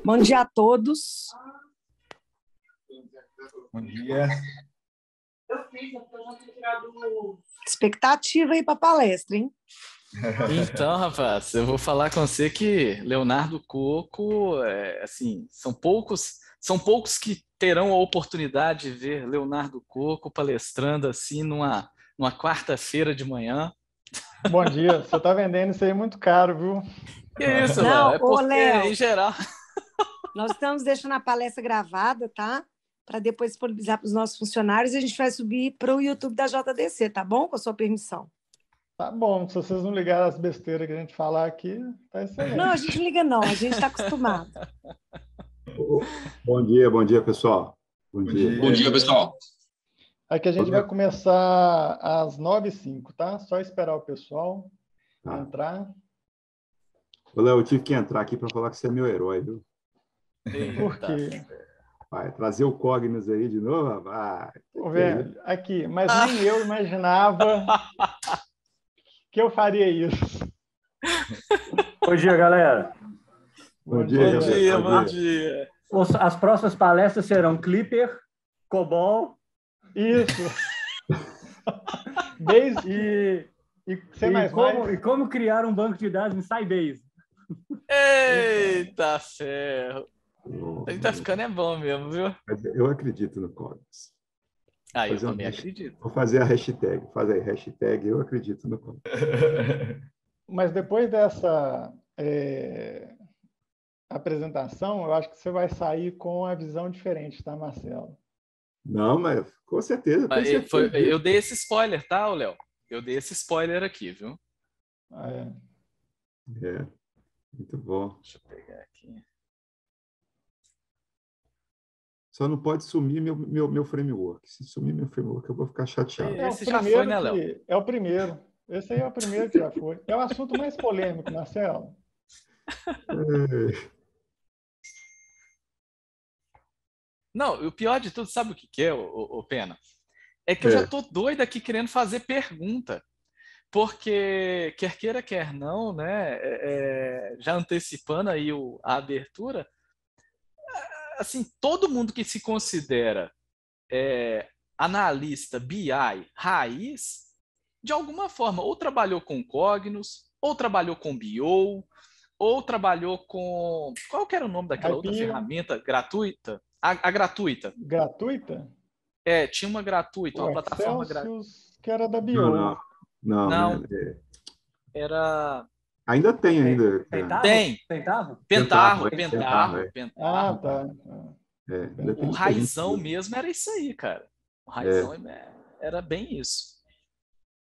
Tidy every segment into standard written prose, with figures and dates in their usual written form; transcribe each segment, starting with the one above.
Bom dia a todos. Bom dia. Expectativa aí para a palestra, hein? Então, rapaz, eu vou falar com você que Leonardo Coco, assim, são poucos que terão a oportunidade de ver Leonardo Coco palestrando assim numa quarta-feira de manhã. Bom dia. Você está vendendo isso aí muito caro, viu? Que isso, Não, Léo? É porque, Léo, em geral... Nós estamos deixando a palestra gravada, tá? Para depois disponibilizar para os nossos funcionários e a gente vai subir para o YouTube da JDC, tá bom? Com a sua permissão. Tá bom, se vocês não ligarem as besteiras que a gente falar aqui, tá excelente. Não, a gente não liga não, a gente está acostumado. Bom dia, pessoal. Bom dia, pessoal. Aqui a gente vai começar às 9h05, tá? Só esperar o pessoal entrar. Ô, Léo, eu tive que entrar aqui para falar que você é meu herói, viu? Por quê? Vai trazer o Cognos aí de novo? Vai. Ô, velho, aqui, mas nem eu imaginava que eu faria isso. Bom dia, galera. Bom dia. Bom dia. As próximas palestras serão Clipper, COBOL. Isso. E como criar um banco de dados em Sybase. Eita ferro. A gente tá ficando bom mesmo, viu? Eu acredito no Cognos. Eu também acredito. Vou fazer a hashtag. Faz aí, hashtag eu acredito no Cognos. Mas depois dessa apresentação, eu acho que você vai sair com a visão diferente, tá, Marcelo? Não, mas com certeza. Eu dei esse spoiler, tá, Léo? Eu dei esse spoiler aqui, viu? Muito bom. Deixa eu pegar aqui. Só não pode sumir meu framework. Se sumir meu framework, eu vou ficar chateado. Esse já foi, né, Léo? É o primeiro. Esse aí é o primeiro que já foi. É o assunto mais polêmico, Marcelo. Não, o pior de tudo, sabe o que é, o Pena? É que eu já tô doido aqui querendo fazer pergunta. Porque, quer queira, quer não, né? Já antecipando aí a abertura, assim, todo mundo que se considera analista BI raiz, de alguma forma, ou trabalhou com Cognos, ou trabalhou com BO, ou trabalhou com... Qual que era o nome daquela outra ferramenta gratuita? A gratuita. Gratuita? Tinha uma gratuita, uma plataforma gratuita. Que era da BO. Não. Era... Ainda tem, ainda. Tem. Pentarro. Ah, tá. O raizão mesmo era isso aí, cara. O raizão era bem isso.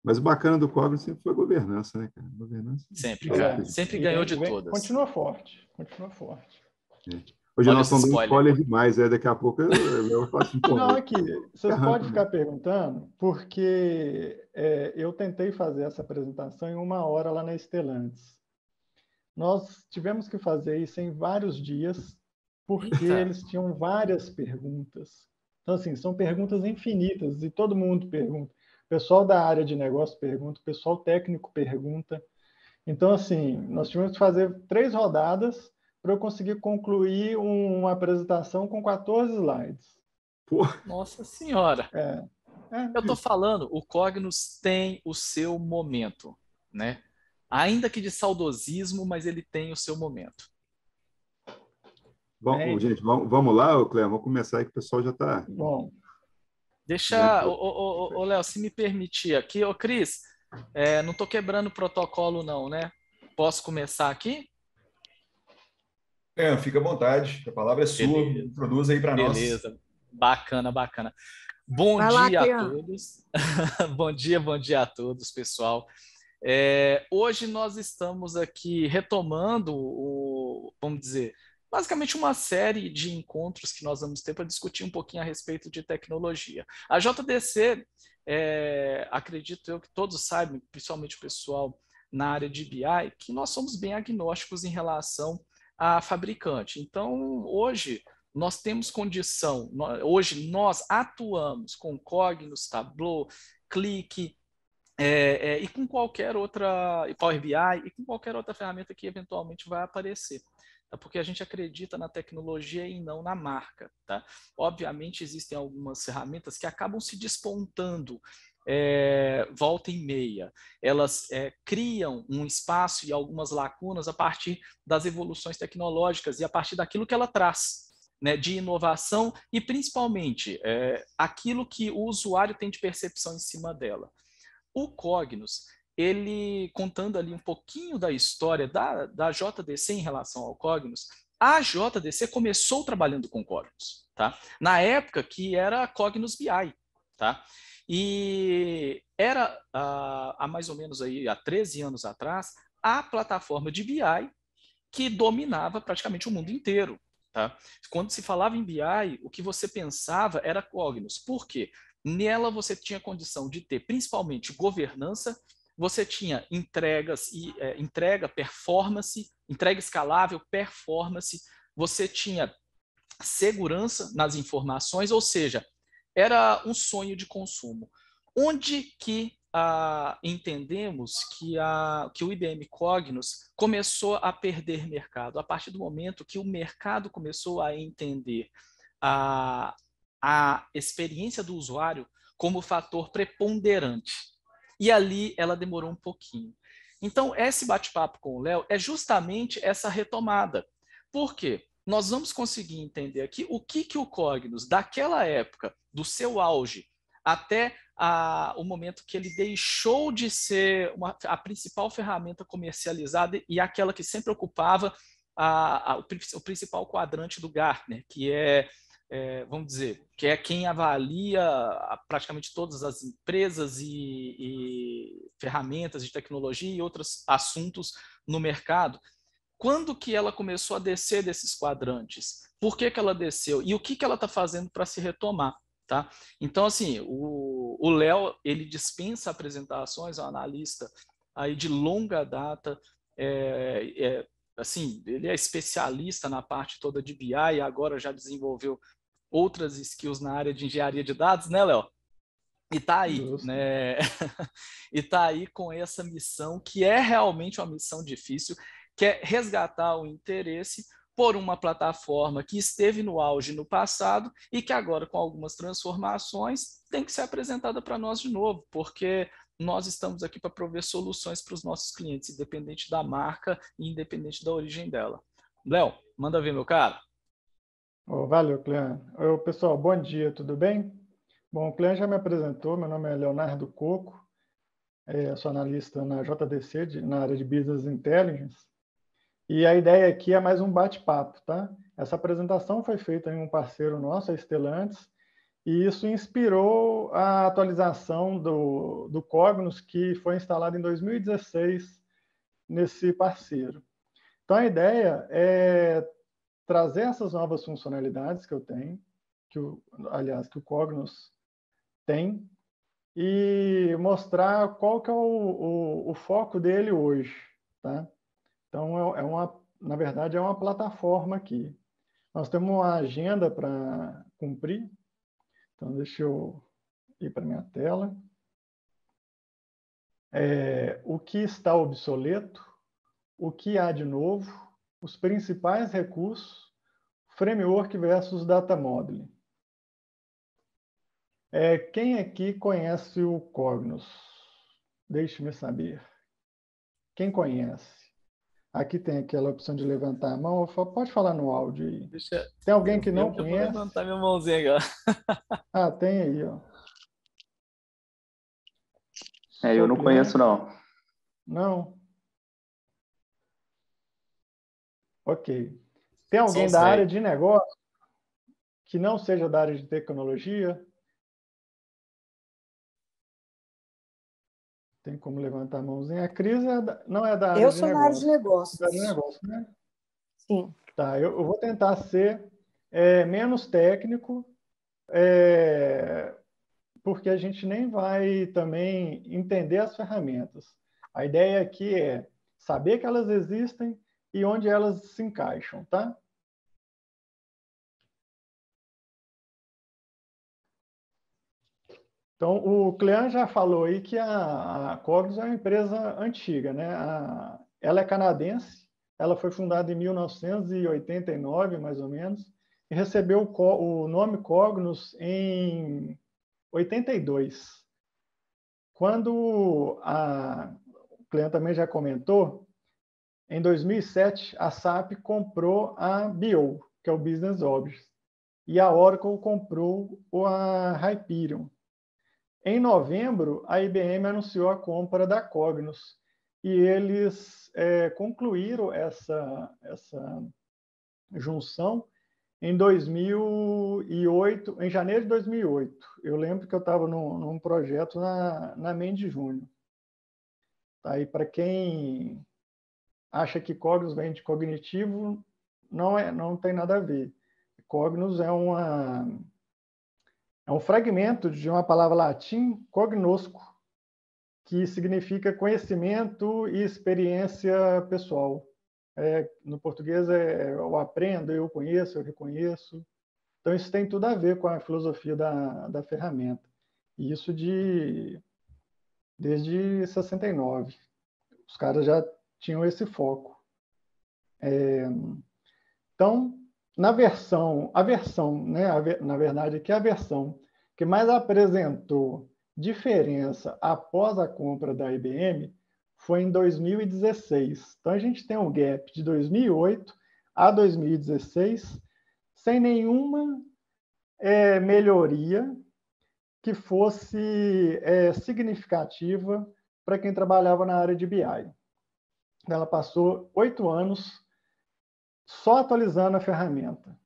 Mas o bacana do Cognos sempre foi a governança, né, cara? Governança. Sempre, cara. Sempre ganhou de todas. Continua forte. Hoje nós estamos dando spoiler demais, daqui a pouco eu faço um pouco. Não, aqui, vocês podem ficar perguntando, porque eu tentei fazer essa apresentação em 1 hora lá na Stellantis. Nós tivemos que fazer isso em vários dias, porque eles tinham várias perguntas. Então, assim, são perguntas infinitas, e todo mundo pergunta. O pessoal da área de negócio pergunta, o pessoal técnico pergunta. Então, assim, nós tivemos que fazer 3 rodadas para eu conseguir concluir uma apresentação com 14 slides. Nossa Senhora! Eu estou falando, o Cognos tem o seu momento, né? Ainda que de saudosismo, mas ele tem o seu momento. Bom, gente, vamos lá, Cléber, vamos começar aí que o pessoal já está... Bom. Deixa, Léo, se me permitir aqui, Cris, não estou quebrando o protocolo não, né? Posso começar aqui? Fica à vontade, a palavra é sua, introduz aí para nós. Beleza, bacana. Bom dia a todos. Bom dia a todos, pessoal. Hoje nós estamos aqui retomando vamos dizer, basicamente uma série de encontros que nós vamos ter para discutir um pouquinho a respeito de tecnologia. A JDC, acredito eu que todos saibam, principalmente o pessoal na área de BI, que nós somos bem agnósticos em relação a fabricante. Então, hoje, nós temos condição, hoje nós atuamos com Cognos, Tableau, Qlik, e com qualquer outra, Power BI, e com qualquer outra ferramenta que eventualmente vai aparecer. Tá? Porque a gente acredita na tecnologia e não na marca. Tá? Obviamente, existem algumas ferramentas que acabam se despontando volta e meia. Elas criam um espaço e algumas lacunas a partir das evoluções tecnológicas e a partir daquilo que ela traz, né, de inovação e, principalmente, aquilo que o usuário tem de percepção em cima dela. O Cognos, ele, contando ali um pouquinho da história da JDC em relação ao Cognos, a JDC começou trabalhando com Cognos, tá? Na época que era Cognos BI, tá? E era, há mais ou menos aí, há 13 anos atrás, a plataforma de BI que dominava praticamente o mundo inteiro. Tá? Quando se falava em BI, o que você pensava era Cognos. Por quê? Nela você tinha condição de ter principalmente governança, você tinha entregas e entrega, performance, entrega escalável, performance, você tinha segurança nas informações, ou seja, era um sonho de consumo. Onde que entendemos que o IBM Cognos começou a perder mercado? A partir do momento que o mercado começou a entender a experiência do usuário como fator preponderante. E ali ela demorou um pouquinho. Então, esse bate-papo com o Léo é justamente essa retomada. Por quê? Nós vamos conseguir entender aqui o que o Cognos, daquela época, do seu auge, até o momento que ele deixou de ser a principal ferramenta comercializada e aquela que sempre ocupava o principal quadrante do Gartner, que vamos dizer, que é quem avalia praticamente todas as empresas e ferramentas de tecnologia e outros assuntos no mercado. Quando que ela começou a descer desses quadrantes? Por que ela desceu? E o que ela está fazendo para se retomar? Tá? Então, assim, o Léo, ele dispensa apresentações, é um analista aí de longa data, assim, ele é especialista na parte toda de BI e agora já desenvolveu outras skills na área de engenharia de dados, né, Léo? E está aí, né? E está aí com essa missão, que é realmente uma missão difícil, que é resgatar o interesse por uma plataforma que esteve no auge no passado e que agora, com algumas transformações, tem que ser apresentada para nós de novo, porque nós estamos aqui para prover soluções para os nossos clientes, independente da marca e independente da origem dela. Léo, manda ver, meu cara. Valeu, Clean. Pessoal, bom dia, tudo bem? Bom, o Clean já me apresentou, meu nome é Leonardo Coco, sou analista na JDC, na área de Business Intelligence, e a ideia aqui é mais um bate-papo, tá? Essa apresentação foi feita em um parceiro nosso, a Stellantis, e isso inspirou a atualização do Cognos, que foi instalado em 2016 nesse parceiro. Então, a ideia é trazer essas novas funcionalidades que eu tenho, que o Cognos tem, e mostrar qual que é o foco dele hoje, tá? Então, na verdade, é uma plataforma aqui. Nós temos uma agenda para cumprir. Então, deixa eu ir para a minha tela. O que está obsoleto, o que há de novo, os principais recursos, framework versus data modeling. Quem aqui conhece o Cognos? Deixe-me saber. Quem conhece? Aqui tem aquela opção de levantar a mão. Pode falar no áudio aí. Tem alguém que não conhece? Eu vou levantar minha mãozinha agora. Tem aí, ó. Eu não conheço, não. Não? Ok. Tem alguém da área de negócio que não seja da área de tecnologia? Tem como levantar a mãozinha? A Cris não é da área de negócio. Eu sou da área de negócios. Da área de negócio, né? Sim. Tá, eu vou tentar ser menos técnico, porque a gente nem vai também entender as ferramentas. A ideia aqui é saber que elas existem e onde elas se encaixam, tá? Então, o Clean já falou aí que a Cognos é uma empresa antiga, né? Ela é canadense, ela foi fundada em 1989, mais ou menos, e recebeu o nome Cognos em 82. Quando o Clean também já comentou, em 2007, a SAP comprou a BO, que é o Business Objects, e a Oracle comprou a Hyperion. Em novembro, a IBM anunciou a compra da Cognos e eles concluíram essa junção em 2008, em janeiro de 2008. Eu lembro que eu estava num projeto na Mendes Júnior. Aí, para quem acha que Cognos vem de cognitivo, não tem nada a ver. Cognos é um fragmento de uma palavra latim, cognosco, que significa conhecimento e experiência pessoal. No português eu aprendo, eu conheço, eu reconheço. Então, isso tem tudo a ver com a filosofia da ferramenta. E isso desde 69. Os caras já tinham esse foco. Então, a versão, né, na verdade, que a versão que mais apresentou diferença após a compra da IBM foi em 2016. Então, a gente tem um gap de 2008 a 2016 sem nenhuma melhoria que fosse significativa para quem trabalhava na área de BI. Ela passou 8 anos só atualizando a ferramenta,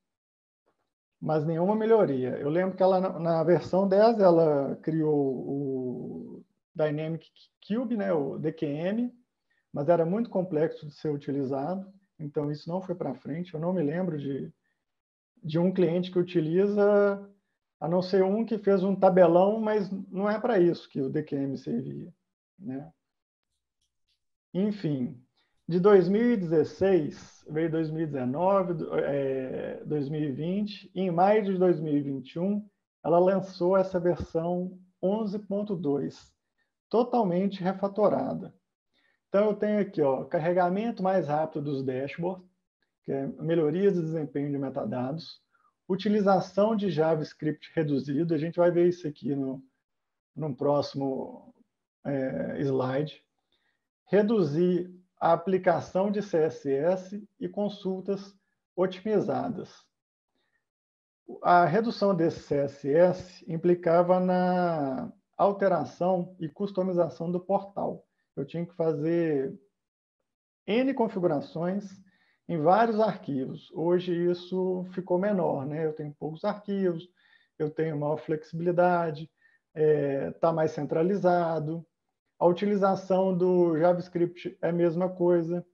mas nenhuma melhoria. Eu lembro que ela, na versão 10, ela criou o Dynamic Cube, né, o DQM, mas era muito complexo de ser utilizado, então isso não foi para frente. Eu não me lembro de um cliente que utiliza, a não ser um que fez um tabelão, mas não é para isso que o DQM servia, né? Enfim, de 2016 veio 2019, 2020, e em maio de 2021 ela lançou essa versão 11.2, totalmente refatorada. Então eu tenho aqui, carregamento mais rápido dos dashboards, que é melhorias de desempenho de metadados, utilização de JavaScript reduzido, a gente vai ver isso aqui no próximo slide, reduzir a aplicação de CSS e consultas otimizadas. A redução desse CSS implicava na alteração e customização do portal. Eu tinha que fazer N configurações em vários arquivos. Hoje isso ficou menor, né? Eu tenho poucos arquivos, eu tenho maior flexibilidade, está mais centralizado. A utilização do JavaScript é a mesma coisa.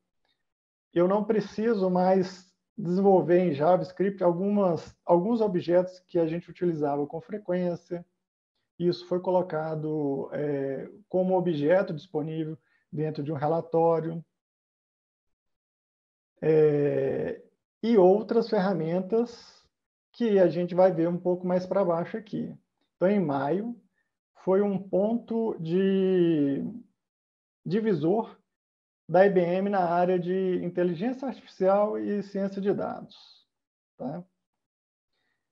Eu não preciso mais desenvolver em JavaScript alguns objetos que a gente utilizava com frequência. Isso foi colocado como objeto disponível dentro de um relatório. E outras ferramentas que a gente vai ver um pouco mais para baixo aqui. Então, em maio, foi um ponto de divisor da IBM na área de inteligência artificial e ciência de dados. Tá?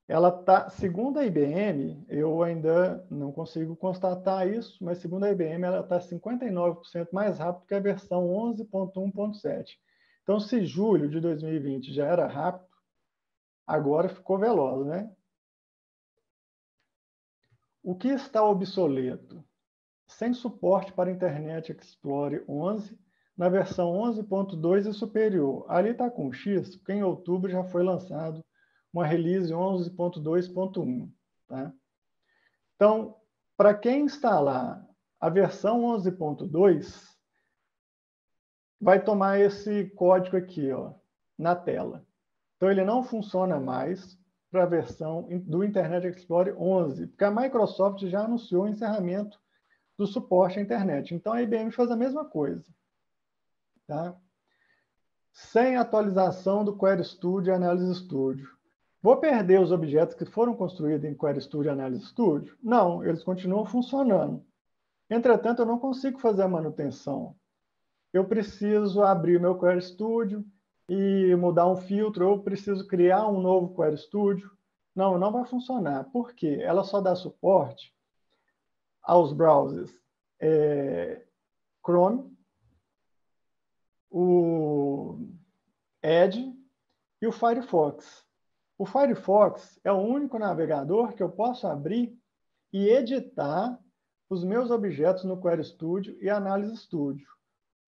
Ela está, segundo a IBM, eu ainda não consigo constatar isso, mas segundo a IBM, ela está 59% mais rápido que a versão 11.1.7. Então, se julho de 2020 já era rápido, agora ficou veloz, né? O que está obsoleto? Sem suporte para Internet Explorer 11, na versão 11.2 e superior. Ali está com X, porque em outubro já foi lançado uma release 11.2.1. Tá? Então, para quem instalar a versão 11.2, vai tomar esse código aqui, na tela. Então, ele não funciona mais para a versão do Internet Explorer 11, porque a Microsoft já anunciou o encerramento do suporte à internet. Então, a IBM faz a mesma coisa. Tá? Sem atualização do Query Studio e Analysis Studio. Vou perder os objetos que foram construídos em Query Studio e Analysis Studio? Não, eles continuam funcionando. Entretanto, eu não consigo fazer a manutenção. Eu preciso abrir o meu Query Studio e mudar um filtro, ou eu preciso criar um novo Query Studio. Não, não vai funcionar. Por quê? Ela só dá suporte aos browsers Chrome, o Edge e o Firefox. O Firefox é o único navegador que eu posso abrir e editar os meus objetos no Query Studio e Analysis Studio.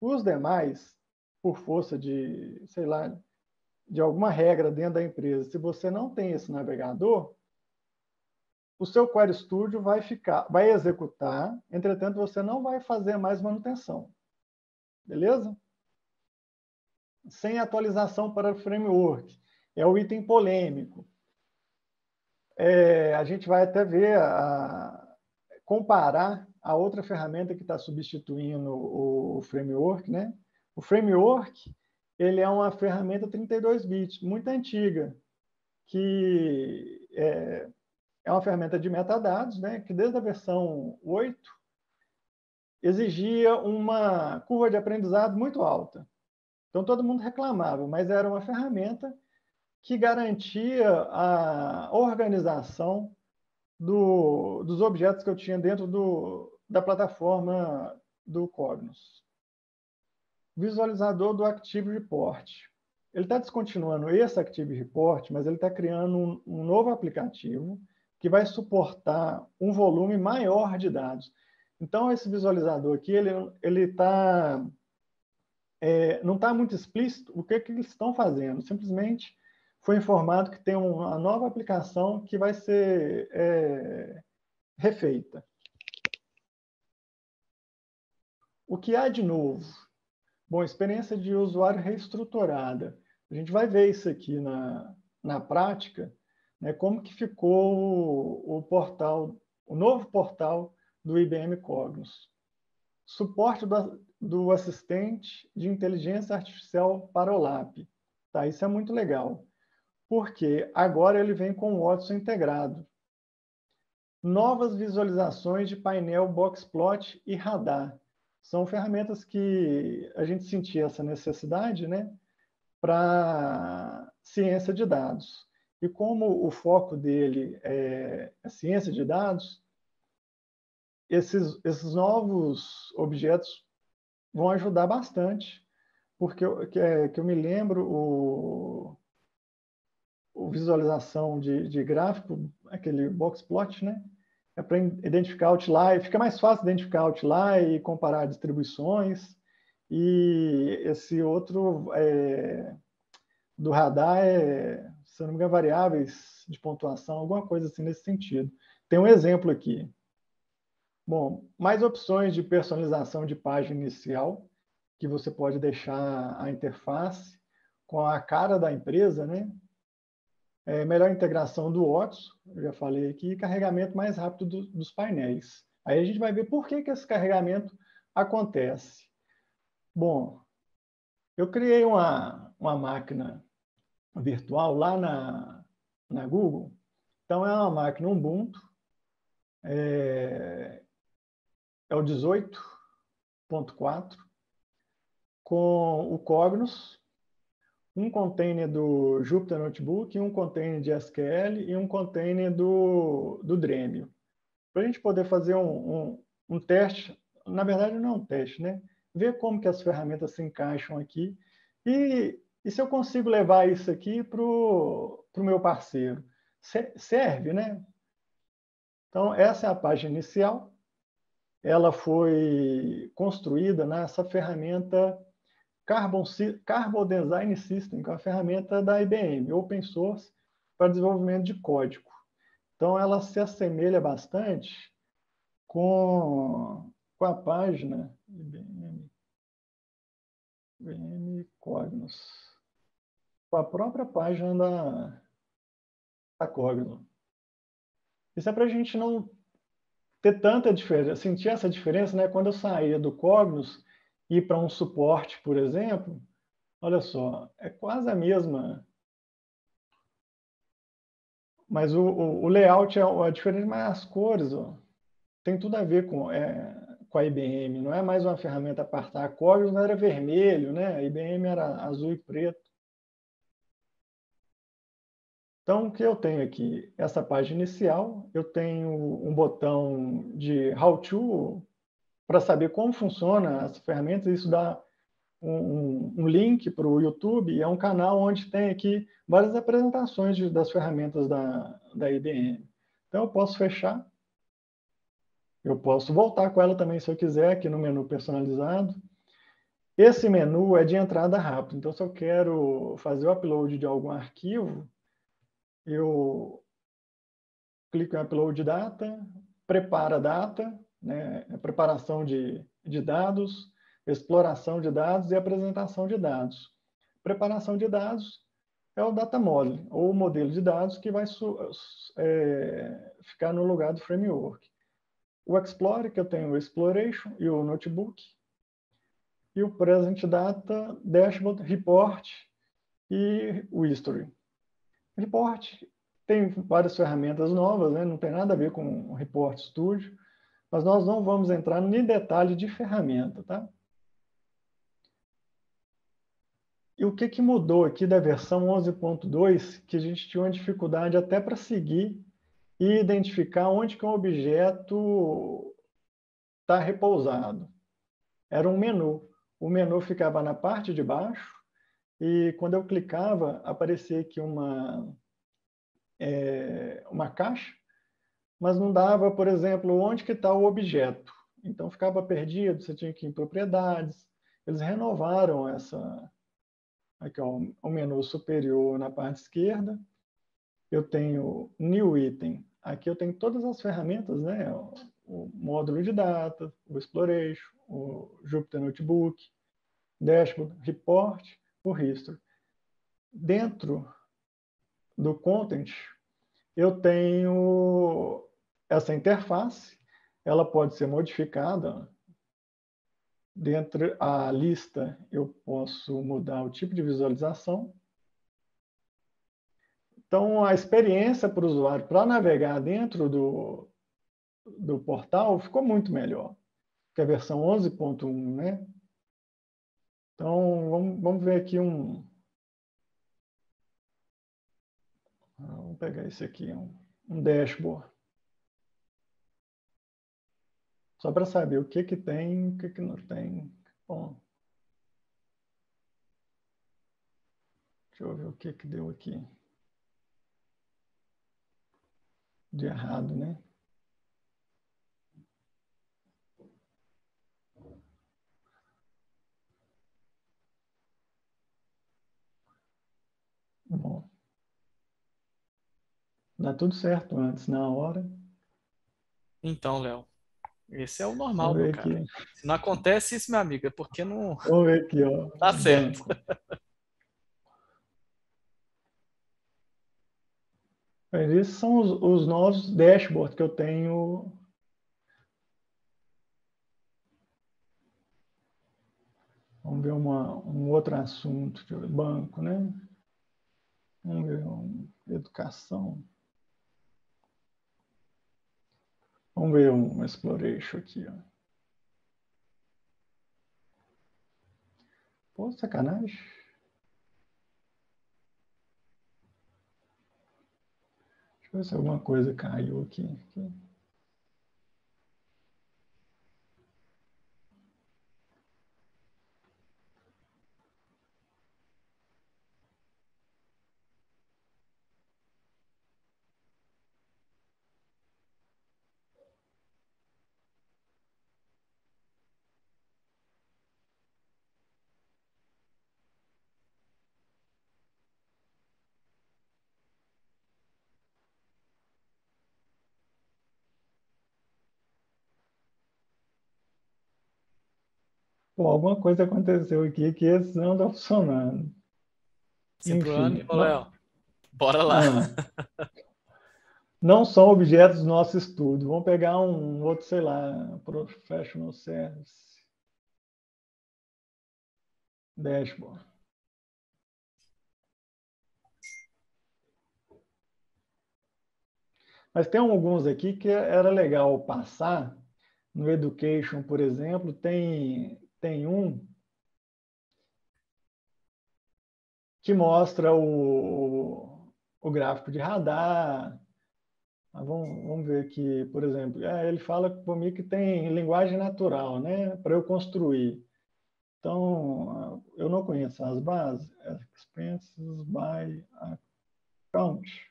Os demais, por força de, sei lá, de alguma regra dentro da empresa, se você não tem esse navegador, o seu Query Studio vai executar, entretanto, você não vai fazer mais manutenção. Beleza? Sem atualização para o framework. É o item polêmico. A gente vai até ver, comparar a outra ferramenta que está substituindo o framework, né? O framework, ele é uma ferramenta 32 bits, muito antiga, que é uma ferramenta de metadados, né? Que desde a versão 8 exigia uma curva de aprendizado muito alta. Então, todo mundo reclamava, mas era uma ferramenta que garantia a organização dos objetos que eu tinha dentro da plataforma do Cognos. Visualizador do Active Report. Ele está descontinuando esse Active Report, mas ele está criando um novo aplicativo que vai suportar um volume maior de dados. Então, esse visualizador aqui, ele não está muito explícito o que eles estão fazendo. Simplesmente foi informado que tem uma nova aplicação que vai ser refeita. O que há de novo? Bom, experiência de usuário reestruturada. A gente vai ver isso aqui na prática, né, como que ficou o novo portal do IBM Cognos. Suporte do assistente de inteligência artificial para o LAP. Tá, isso é muito legal, porque agora ele vem com o Watson integrado. Novas visualizações de painel Boxplot e radar. São ferramentas que a gente sentia essa necessidade, né, para ciência de dados. E como o foco dele é a ciência de dados, esses novos objetos vão ajudar bastante, porque que eu me lembro, o visualização de gráfico, aquele boxplot, né? É para identificar outlier, fica mais fácil identificar outlier e comparar distribuições. E esse outro do radar se não me engano, variáveis de pontuação, alguma coisa assim nesse sentido. Tem um exemplo aqui. Bom, mais opções de personalização de página inicial, que você pode deixar a interface com a cara da empresa, né? Melhor integração do Watson, eu já falei aqui, e carregamento mais rápido dos painéis. Aí a gente vai ver por que esse carregamento acontece. Bom, eu criei uma máquina virtual lá na Google. Então, é uma máquina Ubuntu, é o 18.4, com o Cognos, um container do Jupyter Notebook, um container de SQL e um container do Dremio. Para a gente poder fazer um teste, na verdade não é um teste, né? Ver como que as ferramentas se encaixam aqui e se eu consigo levar isso aqui para o meu parceiro. Serve, né? Então, essa é a página inicial. Ela foi construída nessa ferramenta Carbon Design System, que é uma ferramenta da IBM, open source, para desenvolvimento de código. Então, ela se assemelha bastante com a página IBM Cognos, com a própria página da Cognos. Isso é para a gente não ter tanta diferença, sentir essa diferença, né? Quando eu saía do Cognos e ir para um suporte, por exemplo, olha só, é quase a mesma Mas o layout é diferente, mas as cores, ó, tem tudo a ver com a IBM. Não é mais uma ferramenta apartar. A Corus não era vermelho, né? A IBM era azul e preto. Então, o que eu tenho aqui? Essa página inicial, eu tenho um botão de How to para saber como funciona as ferramentas. Isso dá um link para o YouTube. É um canal onde tem aqui várias apresentações das ferramentas da IBM. Então, eu posso fechar. Eu posso voltar com ela também, se eu quiser, aqui no menu personalizado. Esse menu é de entrada rápida. Então, se eu quero fazer o upload de algum arquivo, eu clico em Upload Data, prepara data, né? Preparação de dados, exploração de dados e apresentação de dados. Preparação de dados é o data model, ou o modelo de dados que vai ficar no lugar do framework. O Explorer, que eu tenho o Exploration e o Notebook, e o Present Data, Dashboard, Report e o History. Report tem várias ferramentas novas, né? Não tem nada a ver com o Report Studio, mas nós não vamos entrar em detalhe de ferramenta, tá? E o que mudou aqui da versão 11.2, que a gente tinha uma dificuldade até para seguir e identificar onde que um objeto está repousado. Era um menu. O menu ficava na parte de baixo e quando eu clicava, aparecia aqui uma caixa, mas não dava, por exemplo, onde que está o objeto. Então ficava perdido, você tinha que ir em propriedades. Eles renovaram aqui, ó, o menu superior na parte esquerda. Eu tenho New Item. Aqui eu tenho todas as ferramentas, né? O módulo de data, o Exploration, o Jupyter Notebook, Dashboard, Report, o History. Dentro do Content, eu tenho essa interface, ela pode ser modificada. Dentro da lista, eu posso mudar o tipo de visualização. Então, a experiência para o usuário, para navegar dentro do portal, ficou muito melhor que a versão 11.1, né? Então, vamos ver aqui vamos pegar esse aqui, um dashboard. Só para saber o que tem, o que não tem. Bom, deixa eu ver o que deu aqui de errado, né? Bom, dá tudo certo antes, na hora. Então, Léo, esse é o normal, Vamos meu ver cara. aqui. Se não acontece isso, meu amigo, é porque não Vamos ver aqui, ó, tá o certo. banco. Esses são os novos dashboards que eu tenho. Vamos ver um outro assunto, banco, né? Vamos ver educação. Vamos ver um exploration aqui, ó. Pô, sacanagem. Deixa eu ver se alguma coisa caiu aqui. Pô, alguma coisa aconteceu aqui que esse não está funcionando. Sem problema, Enfim. Léo. Bora lá. Não são objetos do nosso estudo. Vamos pegar um outro, sei lá, Professional Service. Dashboard. Mas tem alguns aqui que era legal passar. No Education, por exemplo, tem um que mostra o gráfico de radar. Vamos ver aqui, por exemplo. Ele fala comigo que tem linguagem natural, né, para eu construir. Então, eu não conheço as bases. Expenses by account.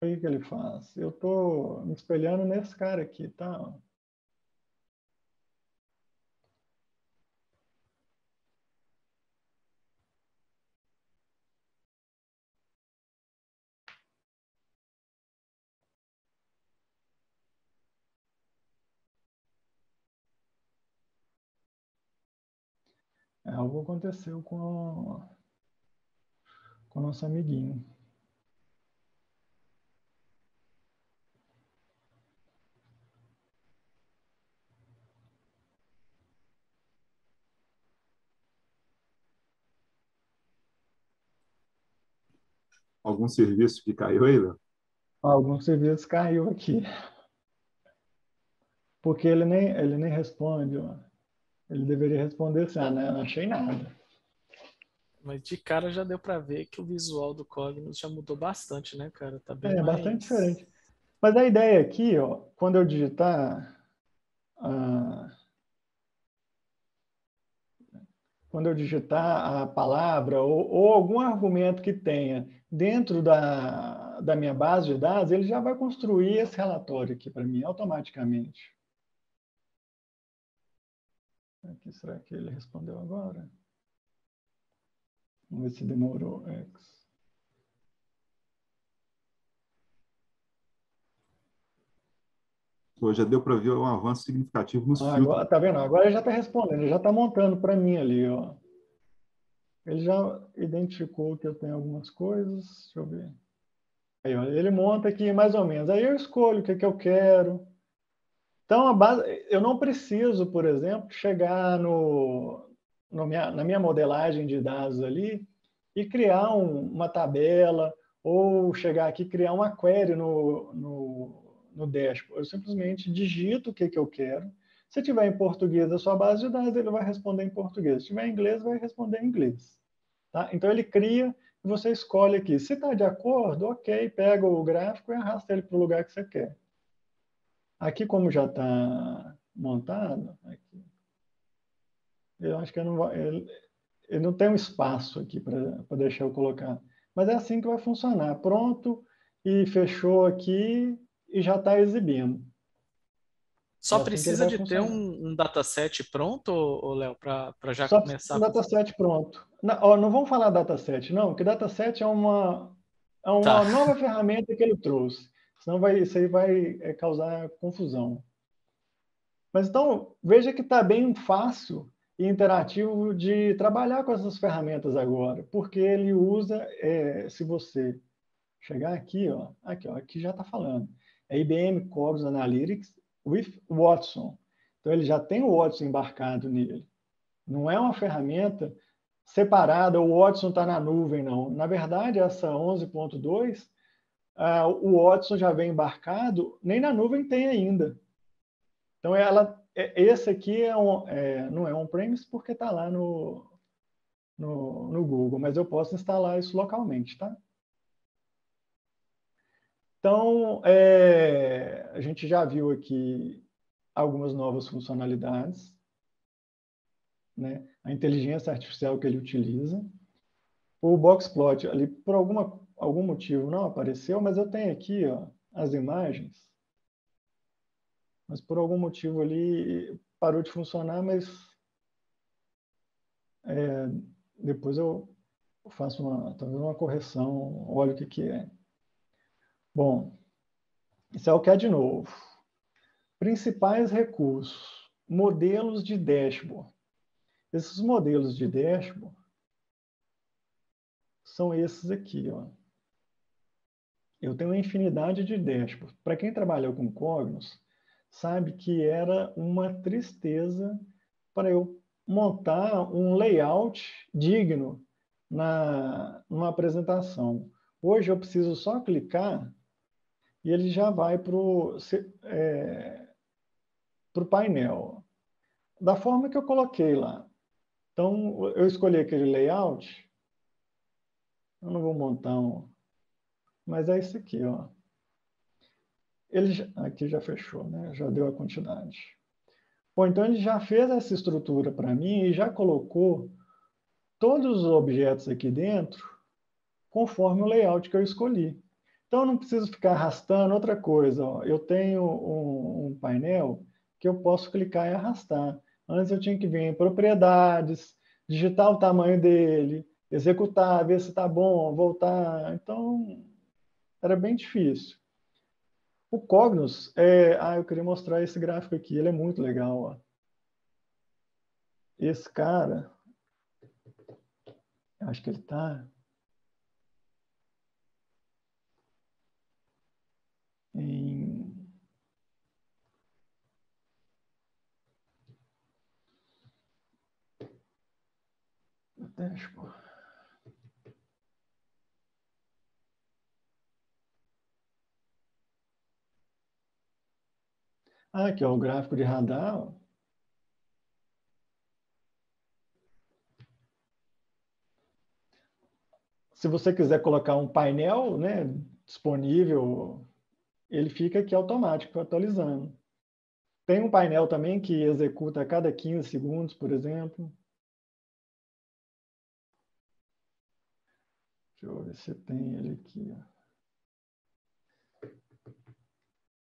O que ele faz? Eu estou me espelhando nesse cara aqui, tá? Algo aconteceu com o nosso amiguinho. Algum serviço que caiu aí, Léo? Algum serviço caiu aqui. Porque ele nem responde. Ó. Ele deveria responder assim, não achei nada. Mas de cara já deu para ver que o visual do Cognos já mudou bastante, né, cara? Tá bem mais... bastante diferente. Mas a ideia aqui, ó, quando eu digitar a palavra ou algum argumento que tenha dentro da minha base de dados, ele já vai construir esse relatório aqui para mim automaticamente. Aqui, será que ele respondeu agora? Vamos ver se demorou. Já deu para ver um avanço significativo nos filtros. Agora, tá vendo? Agora ele já está respondendo, ele já está montando para mim ali. Ó. Ele já identificou que eu tenho algumas coisas. Deixa eu ver. Aí, ó, ele monta aqui mais ou menos. Aí eu escolho o que eu quero. Então, eu não preciso, por exemplo, chegar na minha modelagem de dados ali e criar uma tabela ou chegar aqui e criar uma query no dashboard. Eu simplesmente digito o que eu quero. Se tiver em português a sua base de dados, ele vai responder em português. Se tiver em inglês, vai responder em inglês. Tá? Então, ele cria e você escolhe aqui. Se está de acordo, ok, pega o gráfico e arrasta ele para o lugar que você quer. Aqui, como já está montado, aqui, eu acho que ele não tem um espaço aqui para deixar eu colocar. Mas é assim que vai funcionar. Pronto, e fechou aqui e já está exibindo. Só assim precisa de ter um dataset pronto, Léo, para já só começar? Um dataset pronto. Não vamos falar dataset, não, porque dataset é uma nova ferramenta que ele trouxe. Senão isso aí vai causar confusão. Mas então, veja que está bem fácil e interativo de trabalhar com essas ferramentas agora, porque ele usa, se você chegar aqui, aqui já está falando, é IBM Cognos Analytics with Watson. Então, ele já tem o Watson embarcado nele. Não é uma ferramenta separada, o Watson está na nuvem, não. Na verdade, essa 11.2, o Watson já vem embarcado, nem na nuvem tem ainda. Então, esse aqui não é on-premise porque está lá no Google, mas eu posso instalar isso localmente, tá? Então, a gente já viu aqui algumas novas funcionalidades, né? A inteligência artificial que ele utiliza. O Boxplot ali, por algum motivo, não apareceu, mas eu tenho aqui as imagens. Mas por algum motivo ali parou de funcionar, mas depois eu faço talvez uma correção, olho o que é. Bom, isso é o que é de novo. Principais recursos, modelos de dashboard. Esses modelos de dashboard são esses aqui. Ó. Eu tenho uma infinidade de dashboards. Para quem trabalhou com Cognos, sabe que era uma tristeza para eu montar um layout digno numa apresentação. Hoje eu preciso só clicar e ele já vai para o painel. Da forma que eu coloquei lá. Então, eu escolhi aquele layout. Eu não vou montar um, mas é isso aqui, ó. Aqui já fechou, né? Já deu a quantidade. Bom, então ele já fez essa estrutura para mim e já colocou todos os objetos aqui dentro conforme o layout que eu escolhi. Então, eu não preciso ficar arrastando outra coisa. Ó. Eu tenho um painel que eu posso clicar e arrastar. Antes eu tinha que vir em propriedades, digitar o tamanho dele, executar, ver se está bom, voltar. Então, era bem difícil. O Cognos, eu queria mostrar esse gráfico aqui, ele é muito legal. Ó. Esse cara, acho que ele está em... Dashboard. Aqui, ó, o gráfico de radar. Ó. Se você quiser colocar um painel, né, disponível, ele fica aqui automático, atualizando. Tem um painel também que executa a cada 15 segundos, por exemplo. Deixa eu ver se tem ele aqui.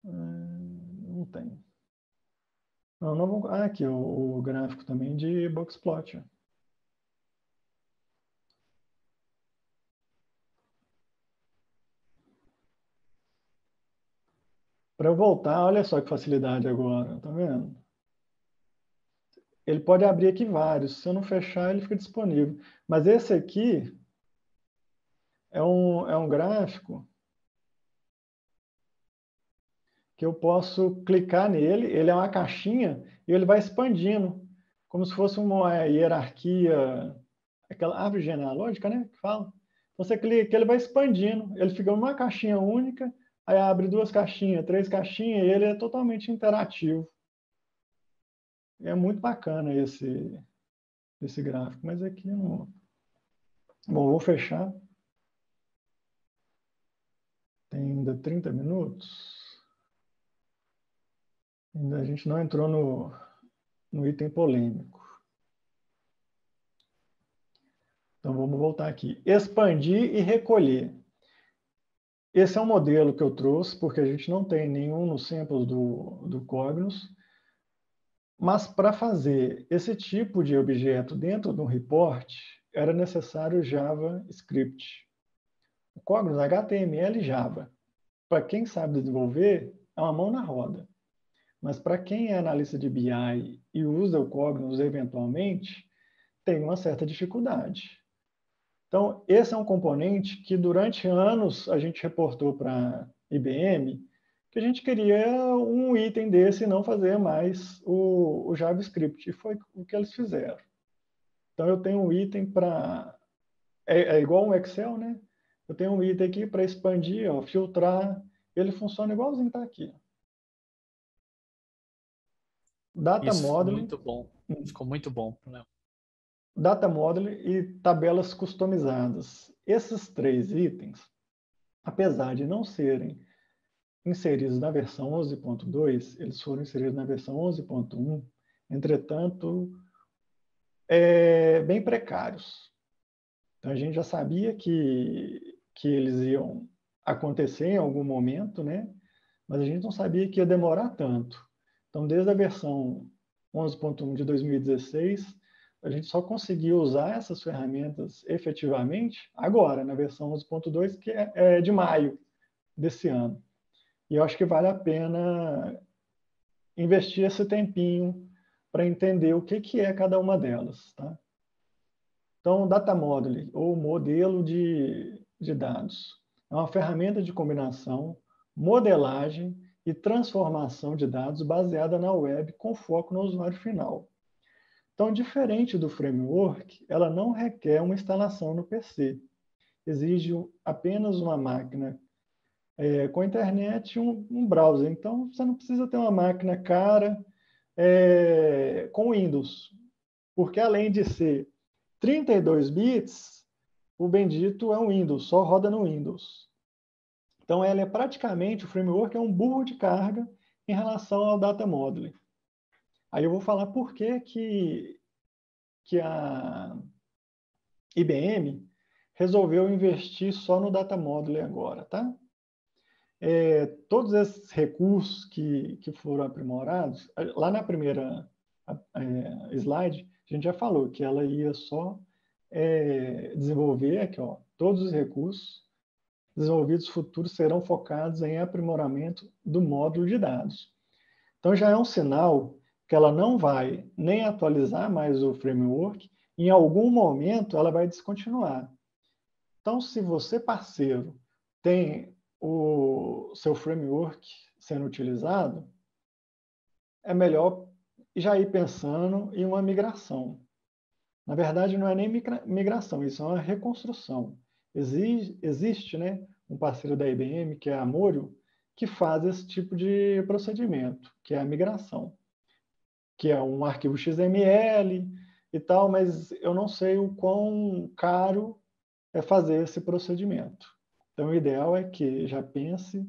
Não tem. Não vou... aqui, o gráfico também de Boxplot. Para eu voltar, olha só que facilidade agora, tá vendo? Ele pode abrir aqui vários. Se eu não fechar, ele fica disponível. Mas esse aqui é um gráfico que eu posso clicar nele, ele é uma caixinha e ele vai expandindo, como se fosse uma hierarquia, aquela árvore genealógica, né, que fala. Você clica, ele vai expandindo, ele fica numa caixinha única, aí abre 2 caixinhas, 3 caixinhas, e ele é totalmente interativo. É muito bacana esse gráfico, mas aqui não... Bom, vou fechar. Tem ainda 30 minutos. Ainda a gente não entrou no item polêmico. Então, vamos voltar aqui. Expandir e recolher. Esse é um modelo que eu trouxe, porque a gente não tem nenhum nos samples do Cognos. Mas para fazer esse tipo de objeto dentro de um report, era necessário JavaScript. O Cognos HTML e Java. Para quem sabe desenvolver, é uma mão na roda. Mas para quem é analista de BI e usa o Cognos eventualmente, tem uma certa dificuldade. Então, esse é um componente que durante anos a gente reportou para a IBM que a gente queria um item desse e não fazer mais o JavaScript. E foi o que eles fizeram. Então, eu tenho um item para... É igual um Excel, né? Eu tenho um item aqui para expandir, ó, filtrar. Ele funciona igualzinho está aqui. Data Isso ficou Modeling. muito bom. Ficou muito bom, né? Data Modeling e tabelas customizadas. Esses 3 itens, apesar de não serem inseridos na versão 11.2, eles foram inseridos na versão 11.1, entretanto, bem precários. Então, a gente já sabia que eles iam acontecer em algum momento, né? Mas a gente não sabia que ia demorar tanto. Então, desde a versão 11.1 de 2016, a gente só conseguiu usar essas ferramentas efetivamente agora, na versão 11.2, que é de maio desse ano. E eu acho que vale a pena investir esse tempinho para entender o que é cada uma delas. Tá? Então, o Data Modeling, ou modelo de dados, é uma ferramenta de combinação, modelagem e transformação de dados baseada na web com foco no usuário final. Então, diferente do framework, ela não requer uma instalação no PC. Exige apenas uma máquina com a internet e um browser. Então, você não precisa ter uma máquina cara com Windows, porque além de ser 32 bits, o bendito é um Windows, só roda no Windows. Então, ela é praticamente, o framework é um burro de carga em relação ao data modeling. Aí eu vou falar por que a IBM resolveu investir só no data modeling agora, tá? Todos esses recursos que foram aprimorados, lá na primeira slide, a gente já falou que ela ia só desenvolver, aqui, ó, todos os recursos desenvolvidos futuros serão focados em aprimoramento do módulo de dados. Então, já é um sinal que ela não vai nem atualizar mais o framework, em algum momento ela vai descontinuar. Então, se você, parceiro, tem o seu framework sendo utilizado, é melhor já ir pensando em uma migração. Na verdade, não é nem migração, isso é uma reconstrução. Existe, né, um parceiro da IBM, que é a Morio, que faz esse tipo de procedimento, que é a migração, que é um arquivo XML e tal, mas eu não sei o quão caro é fazer esse procedimento. Então, o ideal é que já pense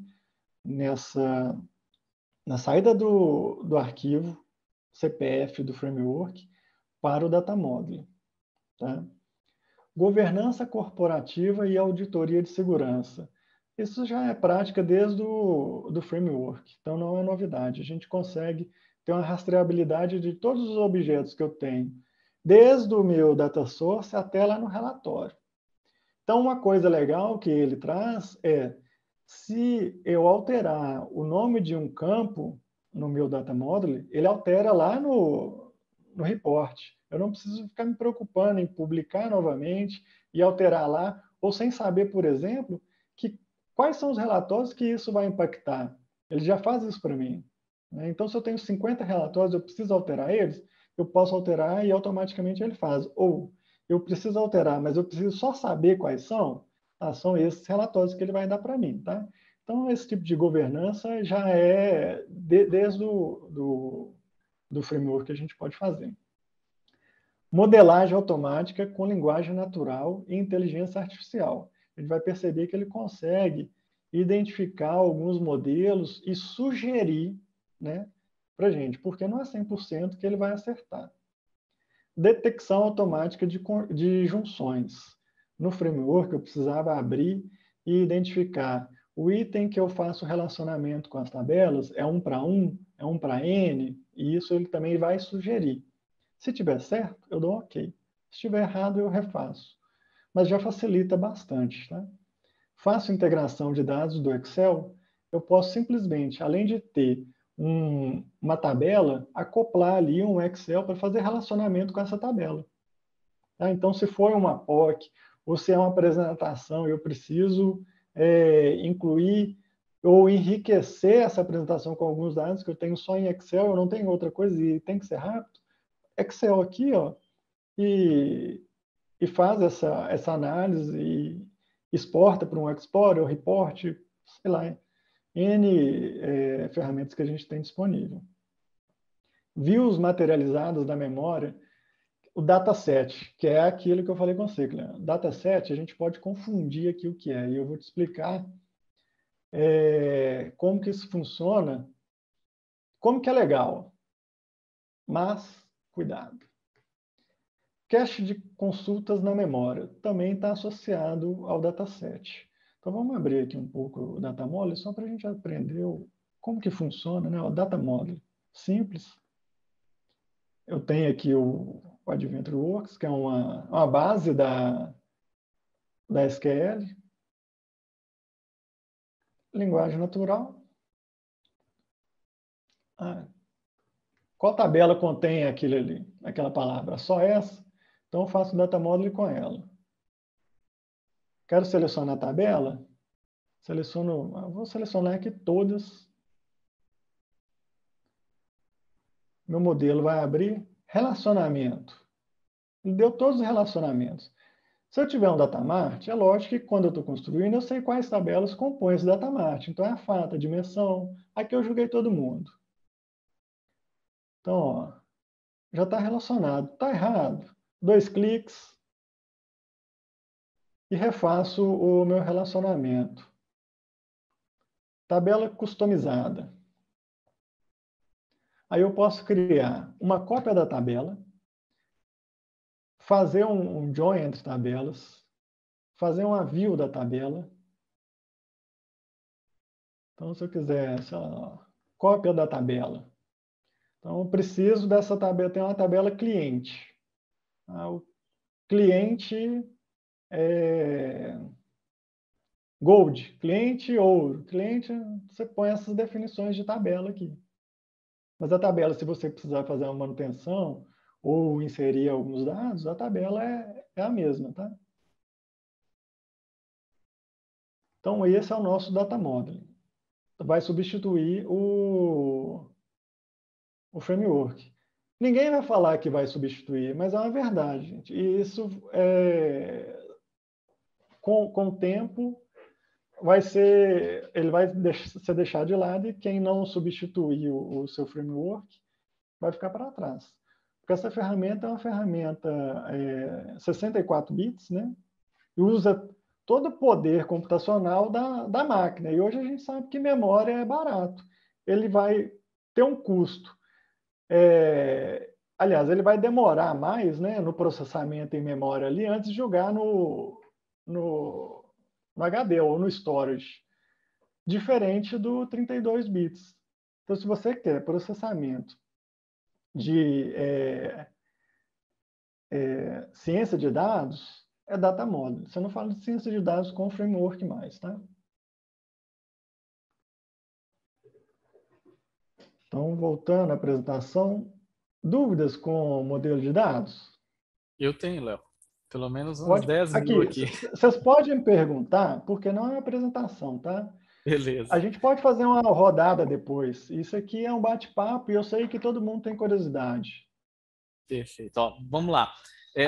na saída do arquivo CPF do framework para o data modeling. Tá? Governança corporativa e auditoria de segurança. Isso já é prática desde do framework, então não é novidade. A gente consegue ter uma rastreabilidade de todos os objetos que eu tenho, desde o meu data source até lá no relatório. Então, uma coisa legal que ele traz é, se eu alterar o nome de um campo no meu data model, ele altera lá no report. Eu não preciso ficar me preocupando em publicar novamente e alterar lá, ou sem saber, por exemplo, quais são os relatórios que isso vai impactar. Ele já faz isso para mim. Né? Então, se eu tenho 50 relatórios, eu preciso alterar eles, eu posso alterar e automaticamente ele faz. Ou eu preciso alterar, mas eu preciso só saber quais são, são esses relatórios que ele vai dar para mim. Tá? Então, esse tipo de governança já é desde do framework que a gente pode fazer. Modelagem automática com linguagem natural e inteligência artificial. A gente vai perceber que ele consegue identificar alguns modelos e sugerir, né, para a gente, porque não é 100% que ele vai acertar. Detecção automática de junções. No framework, eu precisava abrir e identificar o item que eu faço relacionamento com as tabelas, é 1 para 1, é 1 para N, e isso ele também vai sugerir. Se tiver certo, eu dou OK. Se tiver errado, eu refaço. Mas já facilita bastante. Tá? Faço integração de dados do Excel, eu posso simplesmente, além de ter uma tabela, acoplar ali um Excel para fazer relacionamento com essa tabela. Tá? Então, se for uma POC, ou se é uma apresentação, eu preciso incluir ou enriquecer essa apresentação com alguns dados que eu tenho só em Excel, eu não tenho outra coisa e tem que ser rápido, Excel aqui, ó, e faz essa análise e exporta para um Explorer, ou report, sei lá, N ferramentas que a gente tem disponível. Views materializadas da memória, o dataset, que é aquilo que eu falei com você, Cleandro. Dataset, a gente pode confundir aqui o que é, e eu vou te explicar como que isso funciona, como que é legal, mas cuidado. Cache de consultas na memória também está associado ao dataset. Então, vamos abrir aqui um pouco o data model, só para a gente aprender como que funciona, né? O data model. Simples. Eu tenho aqui o Adventure Works, que é uma base da SQL. Linguagem natural. Qual tabela contém aquilo ali, aquela palavra? Só essa? Então, eu faço o data model com ela. Quero selecionar a tabela? Vou selecionar aqui todas. Meu modelo vai abrir relacionamento. Ele deu todos os relacionamentos. Se eu tiver um datamart, é lógico que quando eu estou construindo, eu sei quais tabelas compõem esse datamart. Então, é a fato, a dimensão. Aqui eu joguei todo mundo. Então, ó, já está relacionado. Está errado. 2 cliques e refaço o meu relacionamento. Tabela customizada. Aí eu posso criar uma cópia da tabela, fazer um join entre tabelas, fazer uma view da tabela. Então, se eu quiser, sei lá, cópia da tabela. Então, eu preciso dessa tabela, tem uma tabela cliente. O cliente é Gold, cliente ouro, cliente, você põe essas definições de tabela aqui. Mas a tabela, se você precisar fazer uma manutenção ou inserir alguns dados, a tabela é a mesma, tá? Então, esse é o nosso data modeling. Vai substituir o framework. Ninguém vai falar que vai substituir, mas é uma verdade, gente. E isso, com o tempo, ele vai ser deixado de lado e quem não substituir o seu framework vai ficar para trás. Porque essa ferramenta é uma ferramenta 64 bits, né? E usa todo o poder computacional da máquina. E hoje a gente sabe que memória é barato. Ele vai ter um custo. Aliás, ele vai demorar mais, né, no processamento em memória ali antes de jogar no HD ou no storage, diferente do 32 bits. Então, se você quer processamento de ciência de dados, é data modeling. Você não fala de ciência de dados com framework mais, tá? Então, voltando à apresentação, dúvidas com o modelo de dados? Eu tenho, Léo. Pelo menos uns 10 mil aqui. Vocês podem perguntar, porque não é uma apresentação, tá? Beleza. A gente pode fazer uma rodada depois. Isso aqui é um bate-papo e eu sei que todo mundo tem curiosidade. Perfeito. Ó, vamos lá.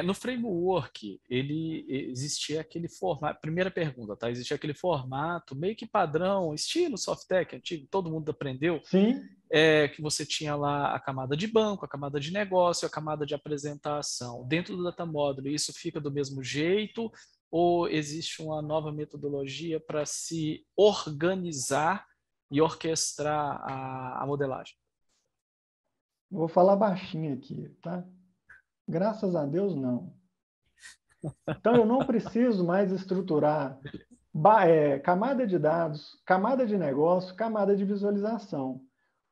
No framework, ele existia aquele formato. Primeira pergunta, tá? Existia aquele formato meio que padrão, estilo Softtech antigo, todo mundo aprendeu. Sim. Que você tinha lá a camada de banco, a camada de negócio, a camada de apresentação. Dentro do Data Modeling, isso fica do mesmo jeito ou existe uma nova metodologia para se organizar e orquestrar a modelagem? Vou falar baixinho aqui, tá? Graças a Deus, não. Então, eu não preciso mais estruturar camada de dados, camada de negócio, camada de visualização.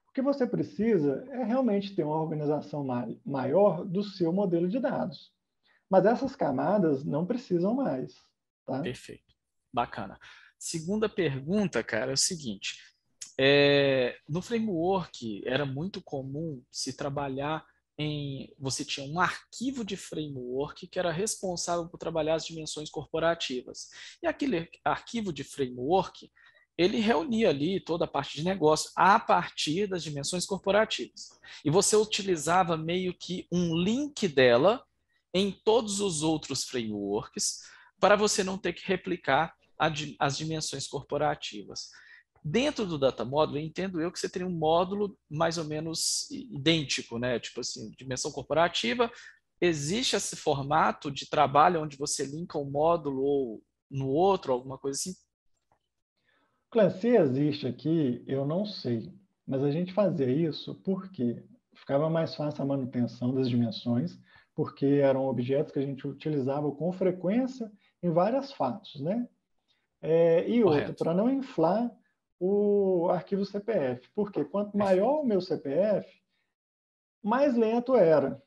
O que você precisa é realmente ter uma organização maior do seu modelo de dados. Mas essas camadas não precisam mais. Tá? Perfeito. Bacana. Segunda pergunta, cara, é o seguinte. No framework, era muito comum se trabalhar você tinha um arquivo de framework que era responsável por trabalhar as dimensões corporativas. E aquele arquivo de framework, ele reunia ali toda a parte de negócio a partir das dimensões corporativas. E você utilizava meio que um link dela em todos os outros frameworks para você não ter que replicar as dimensões corporativas. Dentro do Data Modeling, entendo eu que você tem um módulo mais ou menos idêntico, né? Tipo assim, dimensão corporativa. Existe esse formato de trabalho onde você linka um módulo ou no outro, alguma coisa assim? Se existe aqui, eu não sei. Mas a gente fazia isso porque ficava mais fácil a manutenção das dimensões, porque eram objetos que a gente utilizava com frequência em várias fatos, né? E outro, para não inflar o arquivo CPF, porque quanto maior o meu CPF, mais lento era.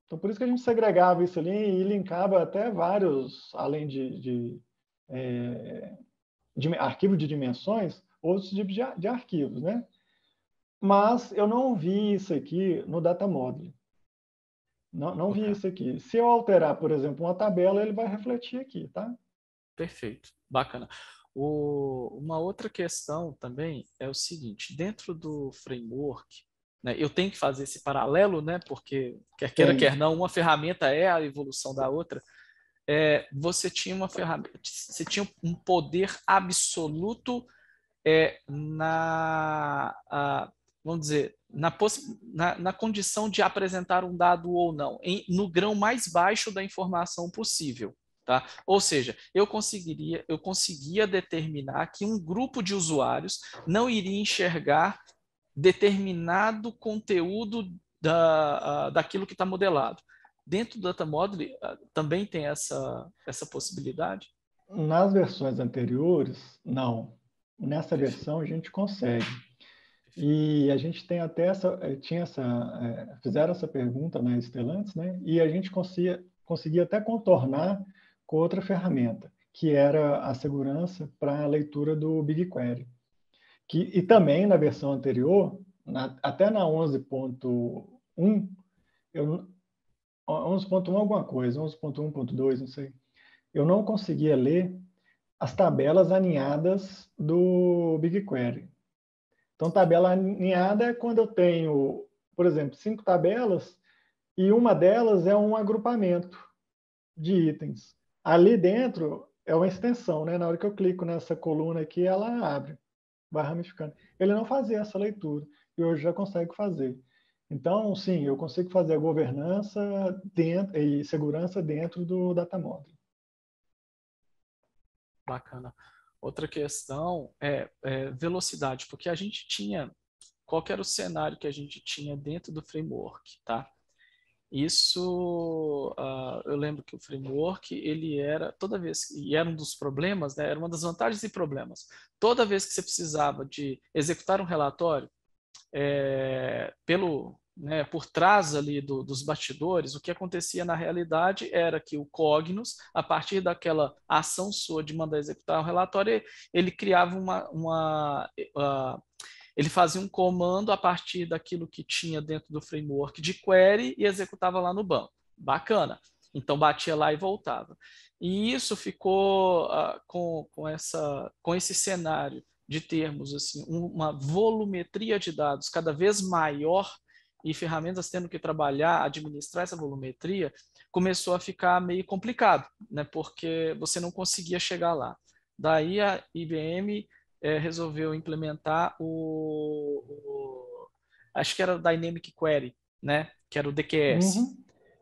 Então, por isso que a gente segregava isso ali e linkava até vários, além de arquivo de dimensões, outros tipos de arquivos, né? Mas eu não vi isso aqui no Data Modeling. Não vi isso aqui. Se eu alterar, por exemplo, uma tabela, ele vai refletir aqui, tá? Perfeito, bacana. Uma outra questão também é o seguinte, dentro do framework, né, eu tenho que fazer esse paralelo, né, porque quer queira, quer não, uma ferramenta é a evolução da outra. você tinha uma ferramenta, você tinha um poder absoluto vamos dizer, na condição de apresentar um dado ou não, no grão mais baixo da informação possível. Tá? Ou seja, eu conseguia determinar que um grupo de usuários não iria enxergar determinado conteúdo daquilo que está modelado. Dentro do Data Modeling também tem essa possibilidade? Nas versões anteriores, não. Nessa versão a gente consegue. E a gente tem até fizeram essa pergunta na Stellantis, né? E a gente conseguia até contornar com outra ferramenta, que era a segurança para a leitura do BigQuery. E também na versão anterior, até na 11.1, 11.1 alguma coisa, 11.1.2, não sei, eu não conseguia ler as tabelas aninhadas do BigQuery. Então, tabela aninhada é quando eu tenho, por exemplo, 5 tabelas e uma delas é um agrupamento de itens. Ali dentro é uma extensão, né? Na hora que eu clico nessa coluna aqui, ela abre, vai ramificando. Ele não fazia essa leitura e hoje já consegue fazer. Então, sim, eu consigo fazer a governança e segurança dentro do Data Modeling. Bacana. Outra questão é velocidade, porque a gente tinha, qual era o cenário que a gente tinha dentro do framework, tá? Isso, eu lembro que o framework, ele era, toda vez, e era um dos problemas, né, era uma das vantagens e problemas. Toda vez que você precisava de executar um relatório, por trás ali dos bastidores, o que acontecia na realidade era que o Cognos, a partir daquela ação sua de mandar executar o relatório, ele criava ele fazia um comando a partir daquilo que tinha dentro do framework de query e executava lá no banco. Bacana. Então batia lá e voltava. E isso ficou com esse cenário de termos assim, uma volumetria de dados cada vez maior e ferramentas tendo que trabalhar, administrar essa volumetria, começou a ficar meio complicado, né? Porque você não conseguia chegar lá. Daí a IBM resolveu implementar acho que era o Dynamic Query, né? Que era o DQS,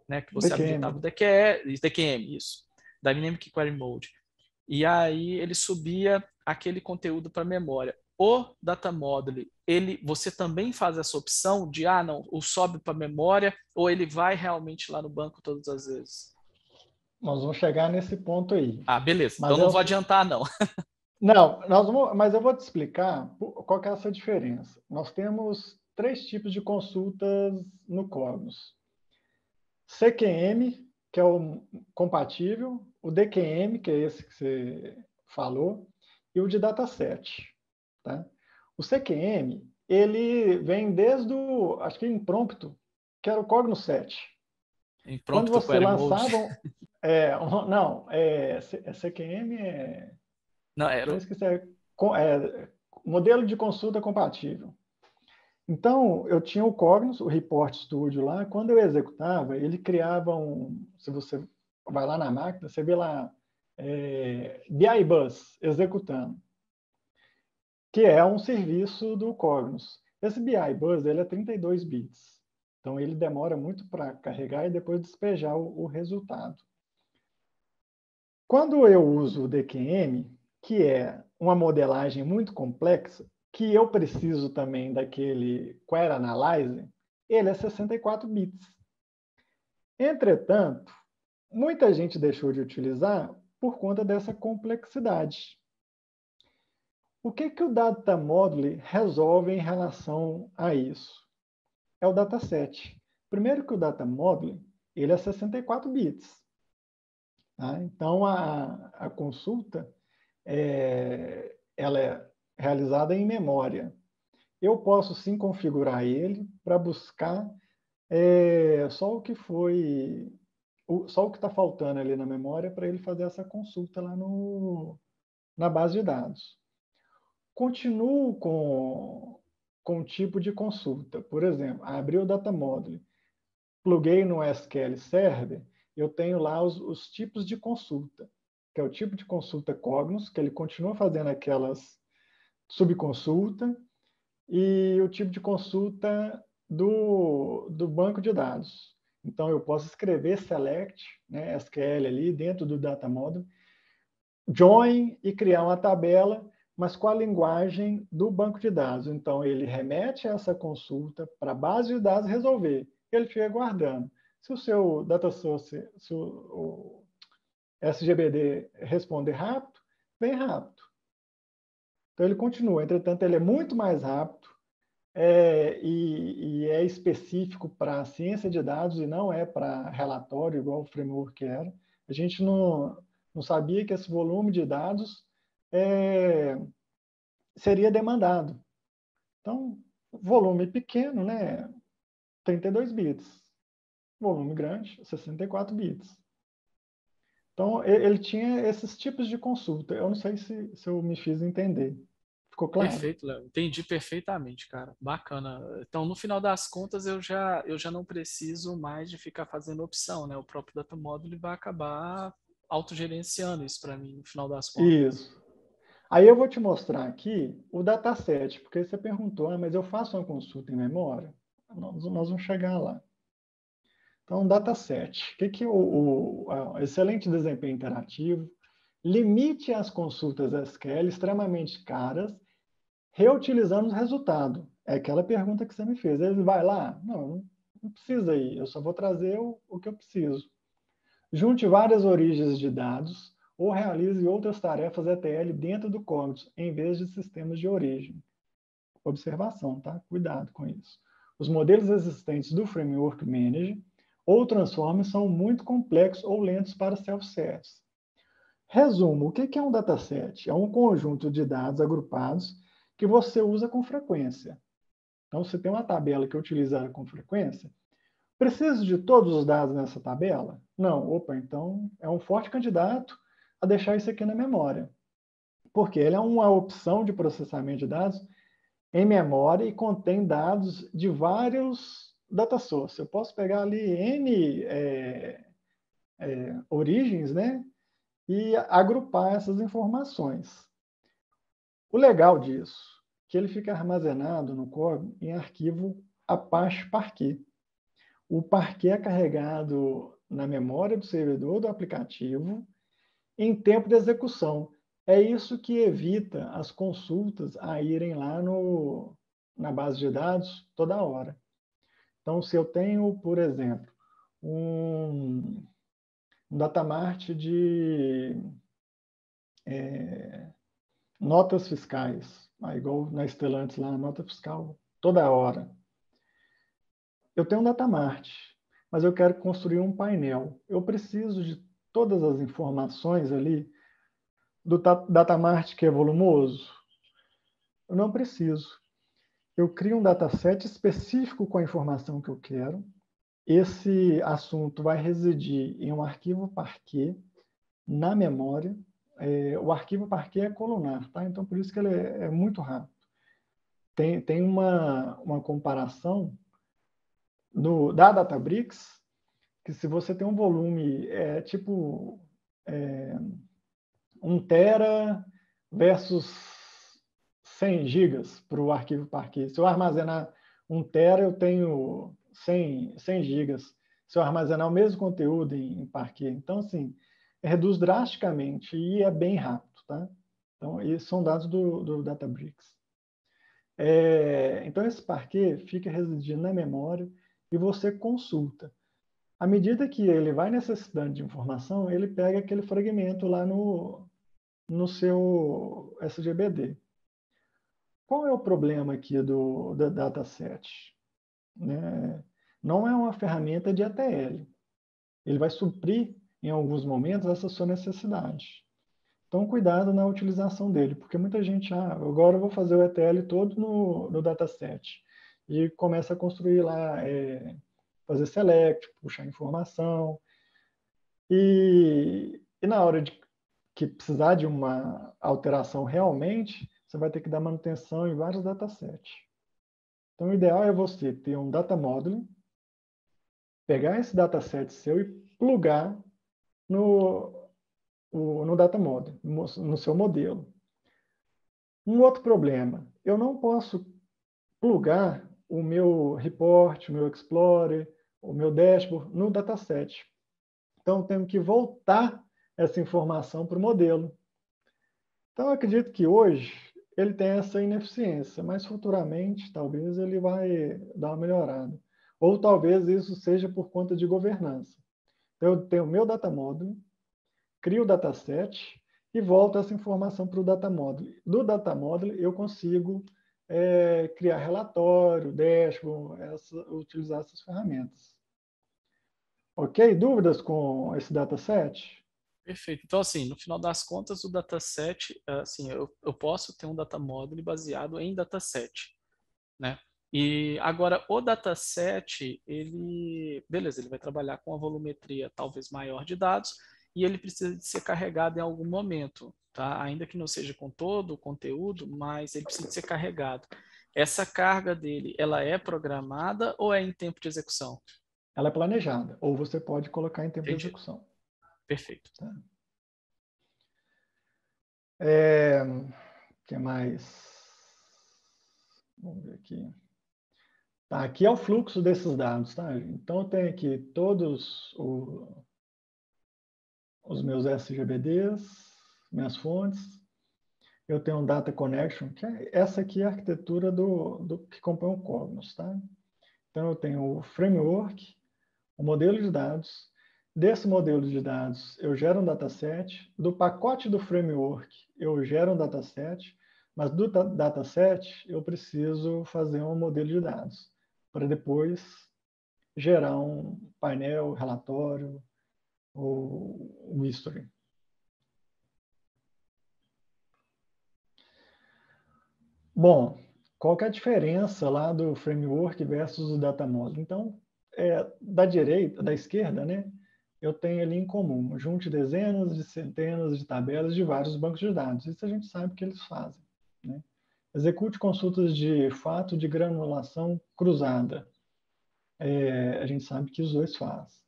né? Que você habilitava o DQM, isso, Dynamic Query Mode. E aí ele subia aquele conteúdo para a memória. O Data Modeling, você também faz essa opção de, não, ou sobe para a memória, ou ele vai realmente lá no banco todas as vezes? Nós vamos chegar nesse ponto aí. Beleza. Mas então não vou adiantar, não. Não, mas eu vou te explicar qual que é essa diferença. Nós temos 3 tipos de consultas no Cognos. CQM, que é o compatível, o DQM, que é esse que você falou, e o de dataset. Tá? O CQM, ele vem desde acho que Impromptu, que era o Cognos 7. Quando você lançava... CQM Não, era... Eu esqueci, modelo de consulta compatível. Então, eu tinha o Cognos, o Report Studio lá. Quando eu executava, ele criava se você vai lá na máquina, você vê lá BI Bus executando, que é um serviço do Cognos. Esse BI Bus ele é 32 bits. Então, ele demora muito para carregar e depois despejar o resultado. Quando eu uso o DQM, que é uma modelagem muito complexa, que eu preciso também daquele Query Analyzer, ele é 64 bits. Entretanto, muita gente deixou de utilizar por conta dessa complexidade. O que o Data Modeling resolve em relação a isso? É o dataset. Primeiro que o Data Modeling, ele é 64 bits. Tá? Então, a consulta ela é realizada em memória. Eu posso sim configurar ele para buscar só o que está faltando ali na memória para ele fazer essa consulta lá na base de dados. Continuo com o tipo de consulta. Por exemplo, abri o Data Modeling, pluguei no SQL Server, eu tenho lá os tipos de consulta, que é o tipo de consulta Cognos, que ele continua fazendo aquelas subconsulta, e o tipo de consulta do banco de dados. Então, eu posso escrever select, né, SQL ali dentro do data model, join e criar uma tabela, mas com a linguagem do banco de dados. Então, ele remete essa consulta para a base de dados resolver. Ele fica guardando. Se o seu data source, se o SGBD responder rápido, vem rápido. Então, ele continua. Entretanto, ele é muito mais rápido e é específico para a ciência de dados e não é para relatório, igual o framework era. A gente não sabia que esse volume de dados seria demandado. Então, volume pequeno, né? 32 bits. Volume grande, 64 bits. Então, ele tinha esses tipos de consulta. Eu não sei se eu me fiz entender. Ficou claro? Perfeito, Léo. Entendi perfeitamente, cara. Bacana. Então, no final das contas, eu já não preciso mais de ficar fazendo opção, né? O próprio Data Model vai acabar autogerenciando isso para mim, no final das contas. Isso. Aí eu vou te mostrar aqui o dataset, porque você perguntou, mas eu faço uma consulta em memória? Nós vamos chegar lá. Então, dataset. O que o excelente desempenho interativo? Limite as consultas SQL extremamente caras, reutilizando os resultados. É aquela pergunta que você me fez. Ele vai lá? Não precisa ir. Eu só vou trazer o que eu preciso. Junte várias origens de dados ou realize outras tarefas ETL dentro do Cognos, em vez de sistemas de origem. Observação, tá? Cuidado com isso. Os modelos existentes do Framework Manager ou Transform são muito complexos ou lentos para self-service. Resumo, o que é um dataset? É um conjunto de dados agrupados que você usa com frequência. Então, você tem uma tabela que utiliza com frequência. Preciso de todos os dados nessa tabela? Não. Opa, então é um forte candidato a deixar isso aqui na memória. Porque ele é uma opção de processamento de dados em memória e contém dados de vários data sources. Eu posso pegar ali N origens, né? E agrupar essas informações. O legal disso é que ele fica armazenado no Cognos em arquivo Apache Parquet. O Parquet é carregado na memória do servidor do aplicativo em tempo de execução. É isso que evita as consultas a irem lá na base de dados toda hora. Então, se eu tenho, por exemplo, um datamart de notas fiscais, igual na Stellantis lá, nota fiscal toda hora. Eu tenho um datamart, mas eu quero construir um painel. Eu preciso de todas as informações ali do datamart que é volumoso? Eu não preciso. Eu crio um dataset específico com a informação que eu quero. Esse assunto vai residir em um arquivo Parquet na memória. O arquivo Parquet é colunar, tá? Então, por isso que ele é muito rápido. Tem uma comparação da Databricks, que se você tem um volume tipo 1 tera versus 100 gigas para o arquivo Parquet. Se eu armazenar 1 tera, eu tenho 100 gigas. Se eu armazenar o mesmo conteúdo em Parquet. Então, assim, reduz drasticamente e é bem rápido, tá? Então, esses são dados do Databricks. Então, esse Parquet fica residindo na memória e você consulta. À medida que ele vai necessitando de informação, ele pega aquele fragmento lá no seu SGBD. Qual é o problema aqui do dataset? Não é uma ferramenta de ETL. Ele vai suprir, em alguns momentos, essa sua necessidade. Então, cuidado na utilização dele, porque muita gente, agora eu vou fazer o ETL todo no dataset. E começa a construir lá, fazer select, puxar informação. E na hora que precisar de uma alteração realmente, você vai ter que dar manutenção em vários datasets. Então, o ideal é você ter um data model, pegar esse dataset seu e plugar no data model, no seu modelo. Um outro problema, eu não posso plugar o meu report, o meu Explorer, o meu dashboard no dataset. Então, eu tenho que voltar essa informação para o modelo. Então, eu acredito que hoje ele tem essa ineficiência, mas futuramente, talvez, ele vai dar uma melhorada. Ou talvez isso seja por conta de governança. Então, eu tenho o meu data model, crio o dataset e volto essa informação para o data model. Do data model, eu consigo criar relatório, dashboard, utilizar essas ferramentas. Ok? Dúvidas com esse dataset? Perfeito. Então, assim, no final das contas, o dataset, assim, eu posso ter um data model baseado em dataset, né? E agora, o dataset, beleza, ele vai trabalhar com a volumetria talvez maior de dados e ele precisa de ser carregado em algum momento, tá? Ainda que não seja com todo o conteúdo, mas ele precisa de ser carregado. Essa carga dele, ela é programada ou é em tempo de execução? Ela é planejada, ou você pode colocar em tempo de execução. Perfeito. Tá? O que mais? Vamos ver aqui. Tá, aqui é o fluxo desses dados, tá? Então, eu tenho aqui todos os meus SGBDs, minhas fontes. Eu tenho um Data Connection, que essa aqui é a arquitetura do que compõe o Cognos, tá? Então, eu tenho o framework, o modelo de dados. Desse modelo de dados, eu gero um dataset. Do pacote do framework, eu gero um dataset. Mas do dataset, eu preciso fazer um modelo de dados, para depois gerar um painel, relatório, ou um history. Bom, qual que é a diferença lá do framework versus o data model? Então, da esquerda, né, eu tenho ali em comum, junte dezenas de centenas de tabelas de vários bancos de dados. Isso a gente sabe que eles fazem, né? Execute consultas de fato de granulação cruzada. A gente sabe que os dois fazem.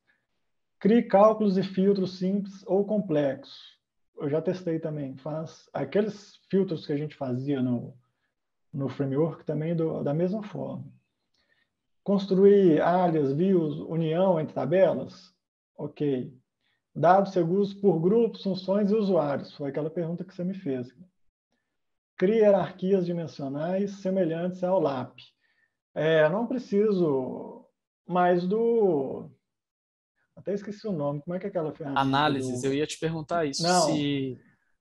Crie cálculos e filtros simples ou complexos. Eu já testei também. Faz aqueles filtros que a gente fazia no framework também da mesma forma. Construir alias, views, união entre tabelas? Ok. Dados seguros por grupos, funções e usuários? Foi aquela pergunta que você me fez. Crie hierarquias dimensionais semelhantes ao LAP. Não preciso mais do... Até esqueci o nome. Como é que é aquela ferramenta? Análises, eu ia te perguntar isso. Não.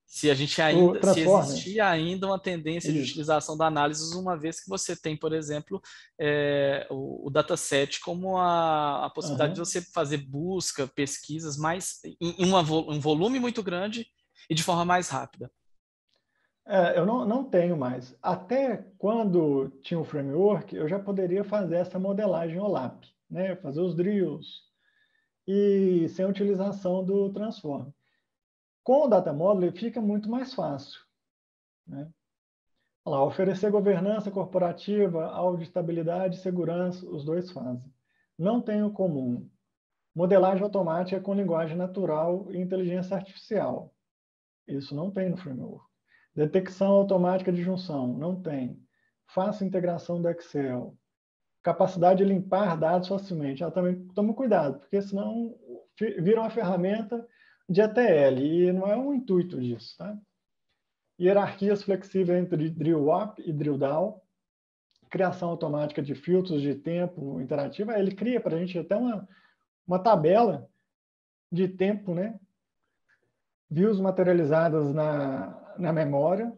Se a gente ainda, se existia ainda uma tendência de utilização da análise, uma vez que você tem, por exemplo, o dataset como a possibilidade de você fazer busca, pesquisas mais em um volume muito grande e de forma mais rápida. Eu não tenho mais. Até quando tinha o framework, eu já poderia fazer essa modelagem OLAP, né? Fazer os drills e sem utilização do transform. Com o Data Model fica muito mais fácil, né? Olha lá, oferecer governança corporativa, auditabilidade e segurança, os dois fazem. Não tem o comum. Modelagem automática com linguagem natural e inteligência artificial. Isso não tem no framework. Detecção automática de junção, não tem. Fácil integração do Excel. Capacidade de limpar dados facilmente. Também toma cuidado, porque senão vira uma ferramenta de ETL, e não é o intuito disso, tá? Hierarquias flexíveis entre drill up e drill down. Criação automática de filtros de tempo interativo. Ele cria para a gente até uma tabela de tempo, né? Views materializadas na memória,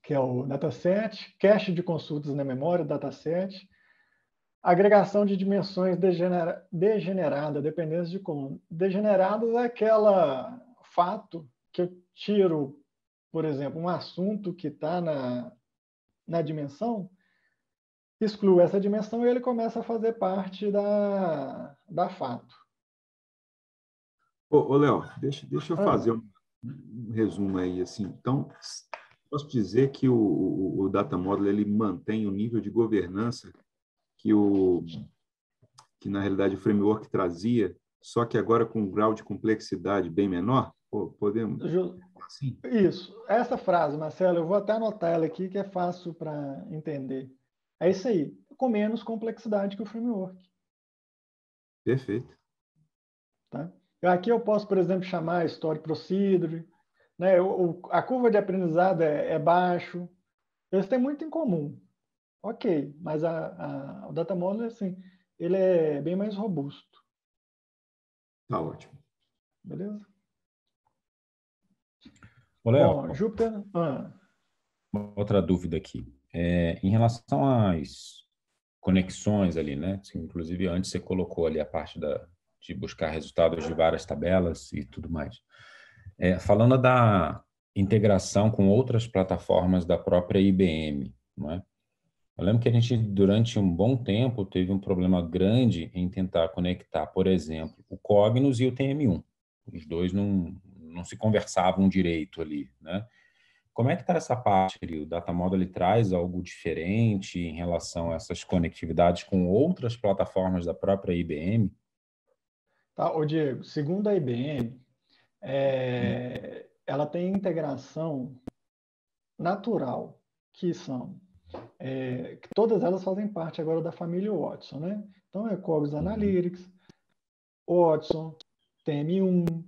que é o dataset, cache de consultas na memória, dataset, agregação de dimensões degenerada, dependência de comum. Degeneradas é aquela fato que eu tiro, por exemplo, um assunto que está na dimensão, excluo essa dimensão e ele começa a fazer parte da fato. Léo, deixa eu fazer um resumo aí. Assim. Então, posso dizer que o Data Model ele mantém o nível de governança que na realidade o framework trazia, só que agora com um grau de complexidade bem menor? Podemos? Sim. Isso. Essa frase, Marcelo, eu vou até anotar ela aqui, que é fácil para entender. É isso aí, com menos complexidade que o framework. Perfeito. Tá? Aqui eu posso, por exemplo, chamar Story Procedure, né? A curva de aprendizado é baixo. Eles têm muito em comum. Ok, mas o Data Model, assim, ele é bem mais robusto. Tá ótimo. Beleza? Ô, Léo, bom, Júpiter... outra dúvida aqui. Em relação às conexões ali, né? Inclusive, antes você colocou ali a parte de buscar resultados de várias tabelas e tudo mais. Falando da integração com outras plataformas da própria IBM, não é? Eu lembro que a gente, durante um bom tempo, teve um problema grande em tentar conectar, por exemplo, o Cognos e o TM1. Os dois não se conversavam direito ali, né? Como é que está essa parte ali? O Data Model ele traz algo diferente em relação a essas conectividades com outras plataformas da própria IBM? Tá, ô Diego, segundo a IBM, ela tem integração natural, que são que todas elas fazem parte agora da família Watson, né? Então, Cognos Analytics, Watson, TM1.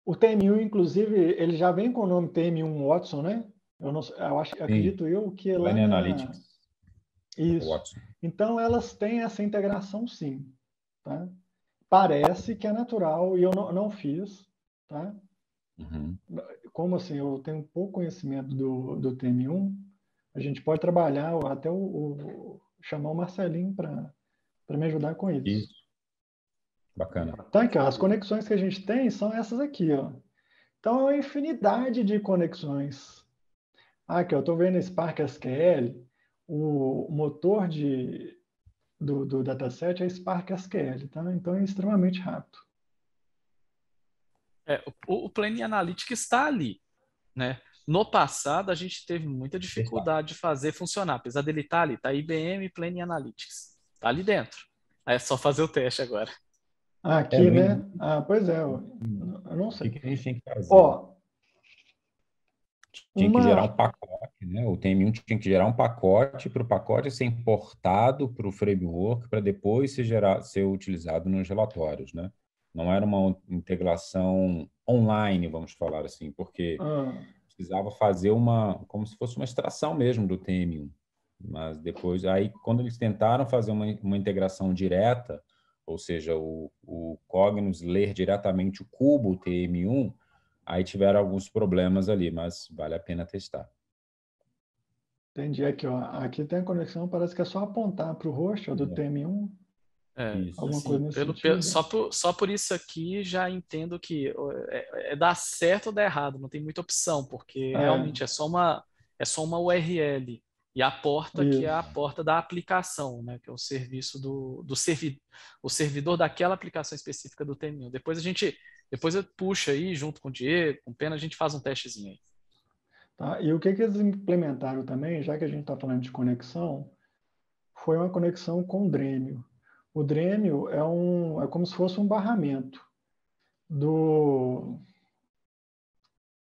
O TM1, inclusive, ele já vem com o nome TM1 Watson, né? Acredito eu que lá Planning Analytics. Isso. Watson. Então, elas têm essa integração, sim. Tá? Parece que é natural, e eu não fiz. Tá? Uhum. Como assim, eu tenho pouco conhecimento do TM1, a gente pode trabalhar, até chamar o Marcelinho para me ajudar com isso. Isso. Bacana. Então, aqui, ó, as conexões que a gente tem são essas aqui. Ó. Então, é uma infinidade de conexões. Aqui, eu estou vendo Spark SQL, o motor do dataset é Spark SQL, tá? Então é extremamente rápido. O Planning Analytics está ali, né? No passado, a gente teve muita dificuldade de fazer funcionar, apesar dele estar ali, tá IBM Planning Analytics, tá ali dentro. Aí é só fazer o teste agora. Aqui, né? Pois é, eu não sei. O que a gente tem que fazer? Ó, tinha que gerar um pacote, né? O TM1 tinha que gerar um pacote para o pacote ser importado para o framework para depois ser utilizado nos relatórios, né? Não era uma integração online, vamos falar assim, porque precisava fazer como se fosse uma extração mesmo do TM1. Mas depois, aí, quando eles tentaram fazer uma integração direta, ou seja, o Cognos ler diretamente o cubo TM1, aí tiveram alguns problemas ali, mas vale a pena testar. Entendi aqui, ó. Aqui tem a conexão, parece que é só apontar para o host do TM1. Alguma coisa nesse sentido. Só por isso aqui já entendo que dar certo ou dar errado, não tem muita opção, porque realmente é só uma URL. E a porta que é a porta da aplicação, né? Que é o serviço o servidor daquela aplicação específica do TM1. Depois eu puxo aí, junto com o Diego, com o Pena, a gente faz um testezinho aí. Tá? E o que eles implementaram também, já que a gente está falando de conexão, foi uma conexão com o Dremio. O Dremio é como se fosse um barramento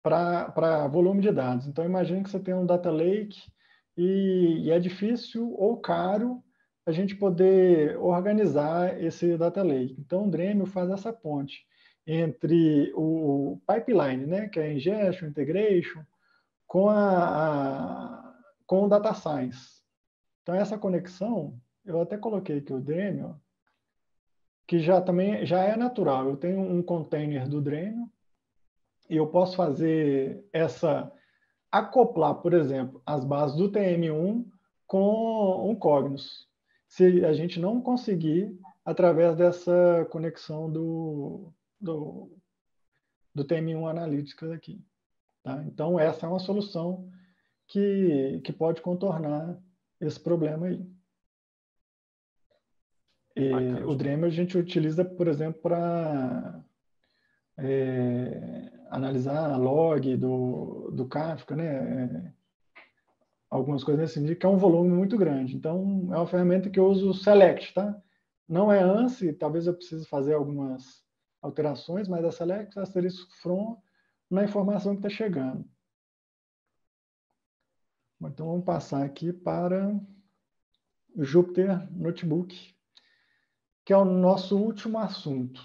para volume de dados. Então, imagine que você tem um data lake e é difícil ou caro a gente poder organizar esse data lake. Então, o Dremio faz essa ponte entre o pipeline, né, que é ingestion, integration, com o data science. Então, essa conexão, eu até coloquei aqui o Dremio, que já é natural. Eu tenho um container do Dremio e eu posso fazer acoplar, por exemplo, as bases do TM1 com um Cognos. Se a gente não conseguir, através dessa conexão do TM1 Analytics aqui. Tá? Então, essa é uma solução que pode contornar esse problema aí. O Dremio a gente utiliza, por exemplo, para analisar a log do Kafka, né? Algumas coisas nesse sentido, que é um volume muito grande. Então, é uma ferramenta que eu uso Select, tá? Não é ANSI, talvez eu precise fazer algumas alterações, mais /, asterisco from, na informação que está chegando. Então, vamos passar aqui para o Jupyter Notebook, que é o nosso último assunto.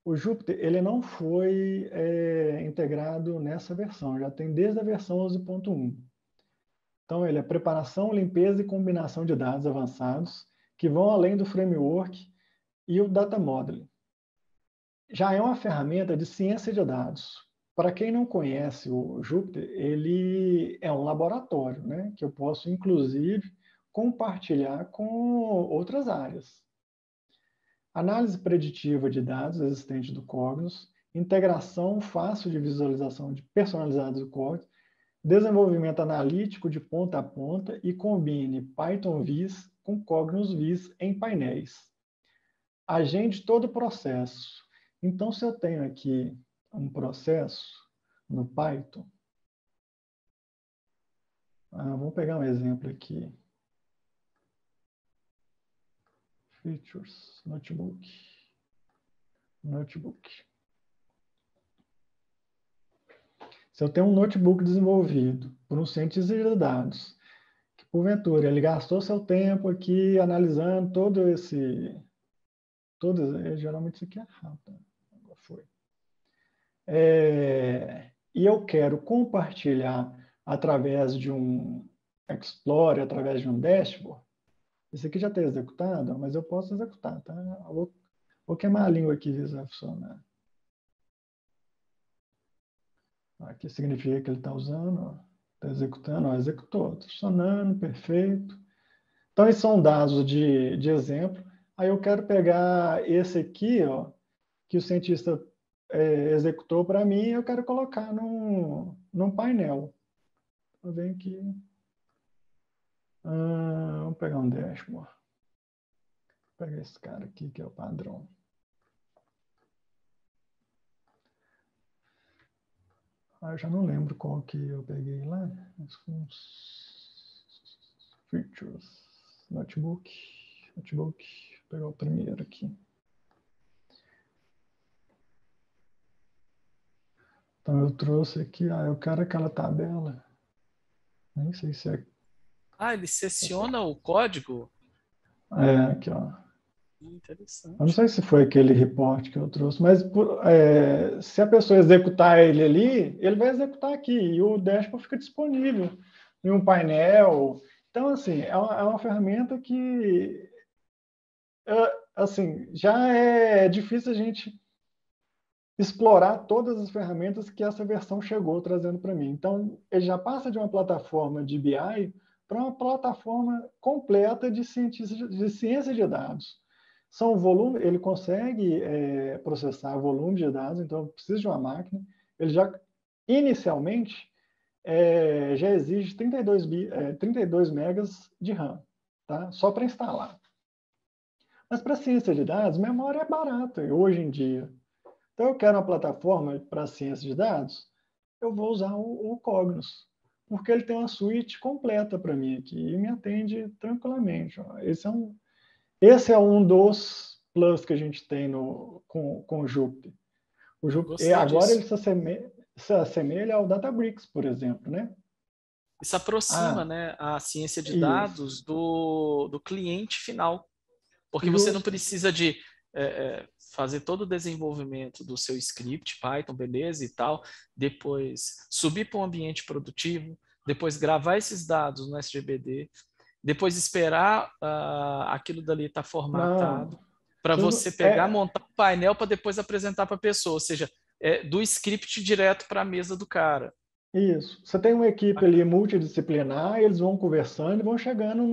O Jupyter ele não foi integrado nessa versão, já tem desde a versão 11.1. Então, ele é preparação, limpeza e combinação de dados avançados, que vão além do framework e o data modeling. Já é uma ferramenta de ciência de dados. Para quem não conhece o Jupyter, ele é um laboratório, né, que eu posso, inclusive, compartilhar com outras áreas. Análise preditiva de dados existentes do Cognos, integração fácil de visualização de personalizados do Cognos, desenvolvimento analítico de ponta a ponta e combine Python Viz com Cognos Viz em painéis. Agende todo o processo. Então, se eu tenho aqui um processo no Python, vamos pegar um exemplo aqui. Features, Notebook. Se eu tenho um notebook desenvolvido por um cientista de dados, que porventura ele gastou seu tempo aqui analisando geralmente isso aqui é rápido. Agora foi. E eu quero compartilhar através de um Explorer, através de um dashboard. Esse aqui já está executado, mas eu posso executar, tá? Eu vou queimar a língua aqui, ver se vai funcionar. Aqui significa que ele está usando, está executando, executou, está funcionando, perfeito. Então, esses são dados de exemplo. Aí eu quero pegar esse aqui, ó, que o cientista executou para mim, e eu quero colocar num painel. Vou ver aqui. Vamos pegar um dashboard. Vou pegar esse cara aqui, que é o padrão. Eu já não lembro qual que eu peguei lá. Features. Notebook. Vou pegar o primeiro aqui. Então, eu trouxe aqui, eu quero aquela tabela. Nem sei se é... ele sessiona o código? Aqui, ó. Interessante. Eu não sei se foi aquele report que eu trouxe, mas se a pessoa executar ele ali, ele vai executar aqui, e o dashboard fica disponível em um painel. Então, assim, é uma ferramenta que, assim, já é difícil a gente explorar todas as ferramentas que essa versão chegou trazendo para mim. Então, ele já passa de uma plataforma de BI para uma plataforma completa de ciência de dados. Ele consegue processar volume de dados, então precisa de uma máquina. Ele já, inicialmente, já exige 32 megas de RAM, tá? Só para instalar. Mas para ciência de dados, memória é barata hoje em dia. Então, eu quero uma plataforma para ciência de dados, eu vou usar o Cognos, porque ele tem uma suíte completa para mim aqui e me atende tranquilamente. Ó. Esse é um dos plus que a gente tem com o Jupyter. Agora ele se assemelha ao Databricks, por exemplo, né? Isso aproxima, né, a ciência de dados do cliente final, porque você não precisa de fazer todo o desenvolvimento do seu script, Python, beleza e tal, depois subir para um ambiente produtivo, depois gravar esses dados no SGBD, depois esperar aquilo dali estar formatado, para você pegar, montar um painel para depois apresentar para a pessoa, ou seja, do script direto para a mesa do cara. Isso. Você tem uma equipe ali multidisciplinar, eles vão conversando e vão chegando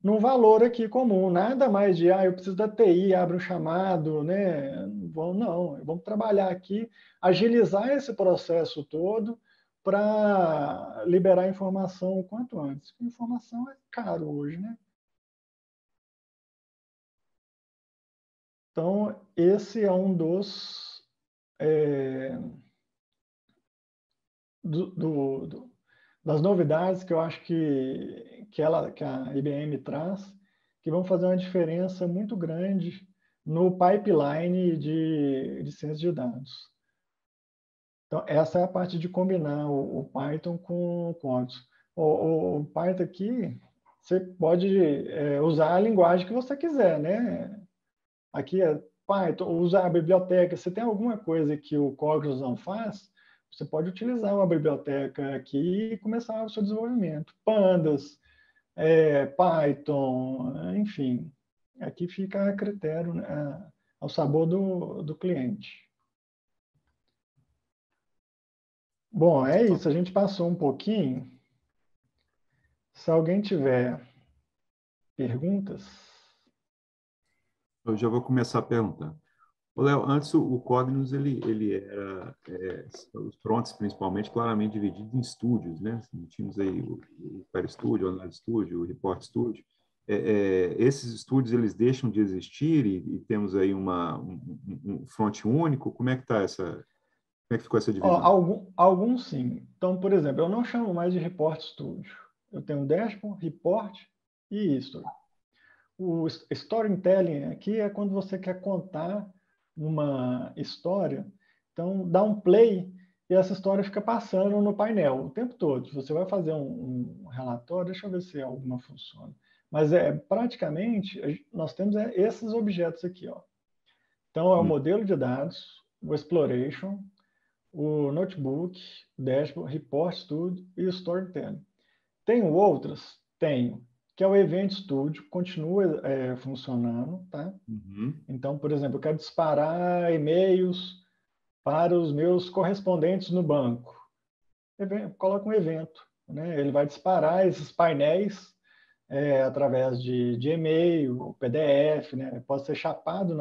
num valor aqui comum. Nada mais de, eu preciso da TI, abre um chamado, né? Vamos trabalhar aqui, agilizar esse processo todo para liberar informação o quanto antes. Informação é caro hoje, né? Então, esse é um dos... das novidades que eu acho que a IBM traz, que vão fazer uma diferença muito grande no pipeline de ciência de dados. Então, essa é a parte de combinar o Python com o código. O Python aqui, você pode usar a linguagem que você quiser, né? Aqui é Python, usar a biblioteca. Se tem alguma coisa que o Cognos não faz, você pode utilizar uma biblioteca aqui e começar o seu desenvolvimento. Pandas, Python, enfim. Aqui fica a critério, né, ao sabor do cliente. Bom, é isso. A gente passou um pouquinho. Se alguém tiver perguntas... Eu já vou começar perguntando. Léo, antes o Cognos ele era os fronts principalmente claramente divididos em estúdios, né? Tínhamos aí o Query Studio, o Analysis Studio, o Report Studio. Esses estúdios eles deixam de existir e temos aí um front único. Como é que tá como é que ficou essa divisão? Alguns sim. Então, por exemplo, eu não chamo mais de Report Studio. Eu tenho Dashboard, Report e History. O Storytelling aqui é quando você quer contar uma história, então dá um play e essa história fica passando no painel o tempo todo. Se você vai fazer um relatório, deixa eu ver se alguma funciona. Mas praticamente nós temos esses objetos aqui, ó. Então é o modelo de dados, o Exploration, o Notebook, o Dashboard, Report Studio e o Storytelling. Tenho outras? Tenho. Que é o Event Studio, continua funcionando, tá? Uhum. Então, por exemplo, eu quero disparar e-mails para os meus correspondentes no banco. Coloca um evento, né? Ele vai disparar esses painéis através de e-mail, PDF, né? Pode ser chapado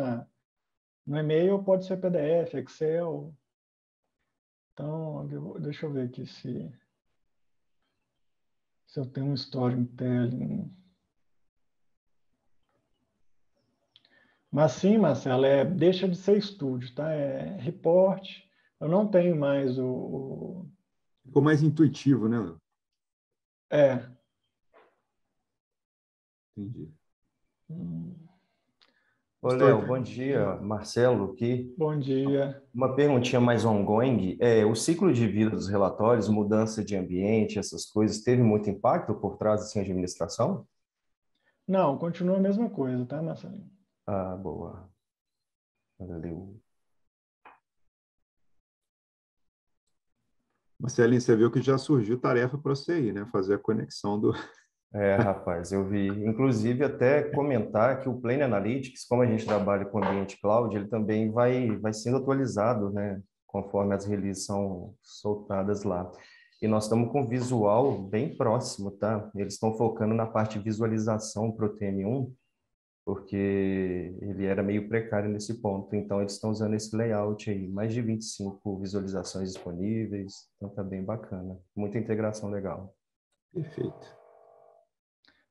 no e-mail, pode ser PDF, Excel. Então, deixa eu ver aqui se eu tenho um storytelling. Mas sim, Marcelo, deixa de ser estúdio, tá? É report. Eu não tenho mais Ficou mais intuitivo, né, Léo? Entendi. Ô, Léo, bom dia. Marcelo aqui. Bom dia. Uma perguntinha mais ongoing. O ciclo de vida dos relatórios, mudança de ambiente, essas coisas, teve muito impacto por trás assim, de administração? Não, continua a mesma coisa, tá, Marcelo? Ah, boa. Valeu. Marcelinho, você viu que já surgiu tarefa para você aí, né? Fazer a conexão do... Rapaz, eu vi. Inclusive, até comentar que o Plane Analytics, como a gente trabalha com ambiente cloud, ele também vai sendo atualizado, né? Conforme as releases são soltadas lá. E nós estamos com visual bem próximo, tá? Eles estão focando na parte de visualização para o TM1, porque ele era meio precário nesse ponto. Então, eles estão usando esse layout aí, mais de 25 visualizações disponíveis. Então, tá bem bacana. Muita integração legal. Perfeito.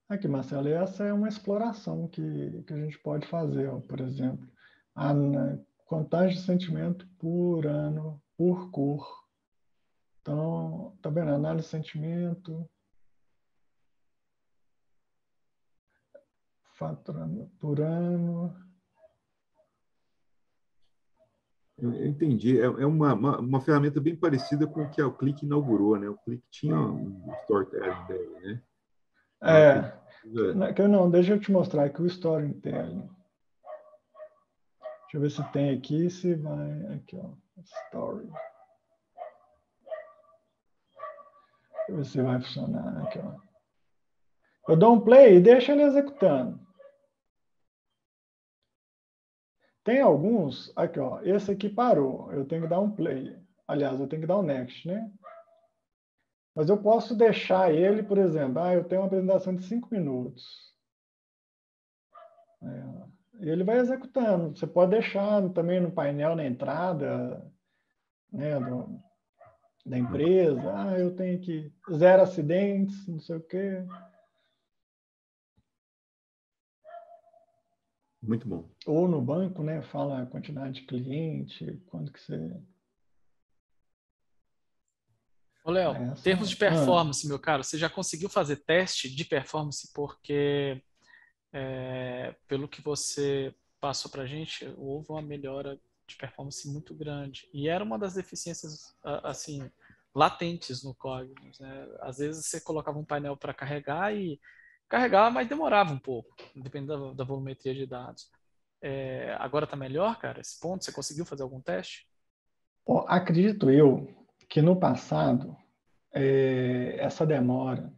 Aqui, Marcelo, essa é uma exploração que a gente pode fazer, ó, por exemplo. A contagem de sentimento por ano, por cor. Então, tá vendo? Análise de sentimento, faturamento por ano. Eu entendi. É uma ferramenta bem parecida com o que o Click inaugurou, né? O Click tinha um storytelling dele, né? Não, deixa eu te mostrar aqui o storytelling. Deixa eu ver se tem aqui, se vai... Aqui, ó. Story. Deixa eu ver se vai funcionar. Aqui, ó. Eu dou um play e deixo ele executando. Tem alguns... Aqui, ó. Esse aqui parou. Eu tenho que dar um play. Aliás, eu tenho que dar um next, né? Mas eu posso deixar ele, por exemplo, eu tenho uma apresentação de 5 minutos. E ele vai executando. Você pode deixar também no painel, na entrada, né, da empresa. Eu tenho que 0 acidentes, não sei o quê. Muito bom. Ou no banco, né, fala a quantidade de cliente, quando que você... Ô, Léo, em termos de performance, meu caro, você já conseguiu fazer teste de performance? Porque, pelo que você passou para a gente, houve uma melhora de performance muito grande. E era uma das deficiências, assim, latentes no Cognos, né? Às vezes você colocava um painel para carregar e carregava, mas demorava um pouco, dependendo da volumetria de dados. Agora está melhor, cara, esse ponto? Você conseguiu fazer algum teste? Acredito eu que no passado essa demora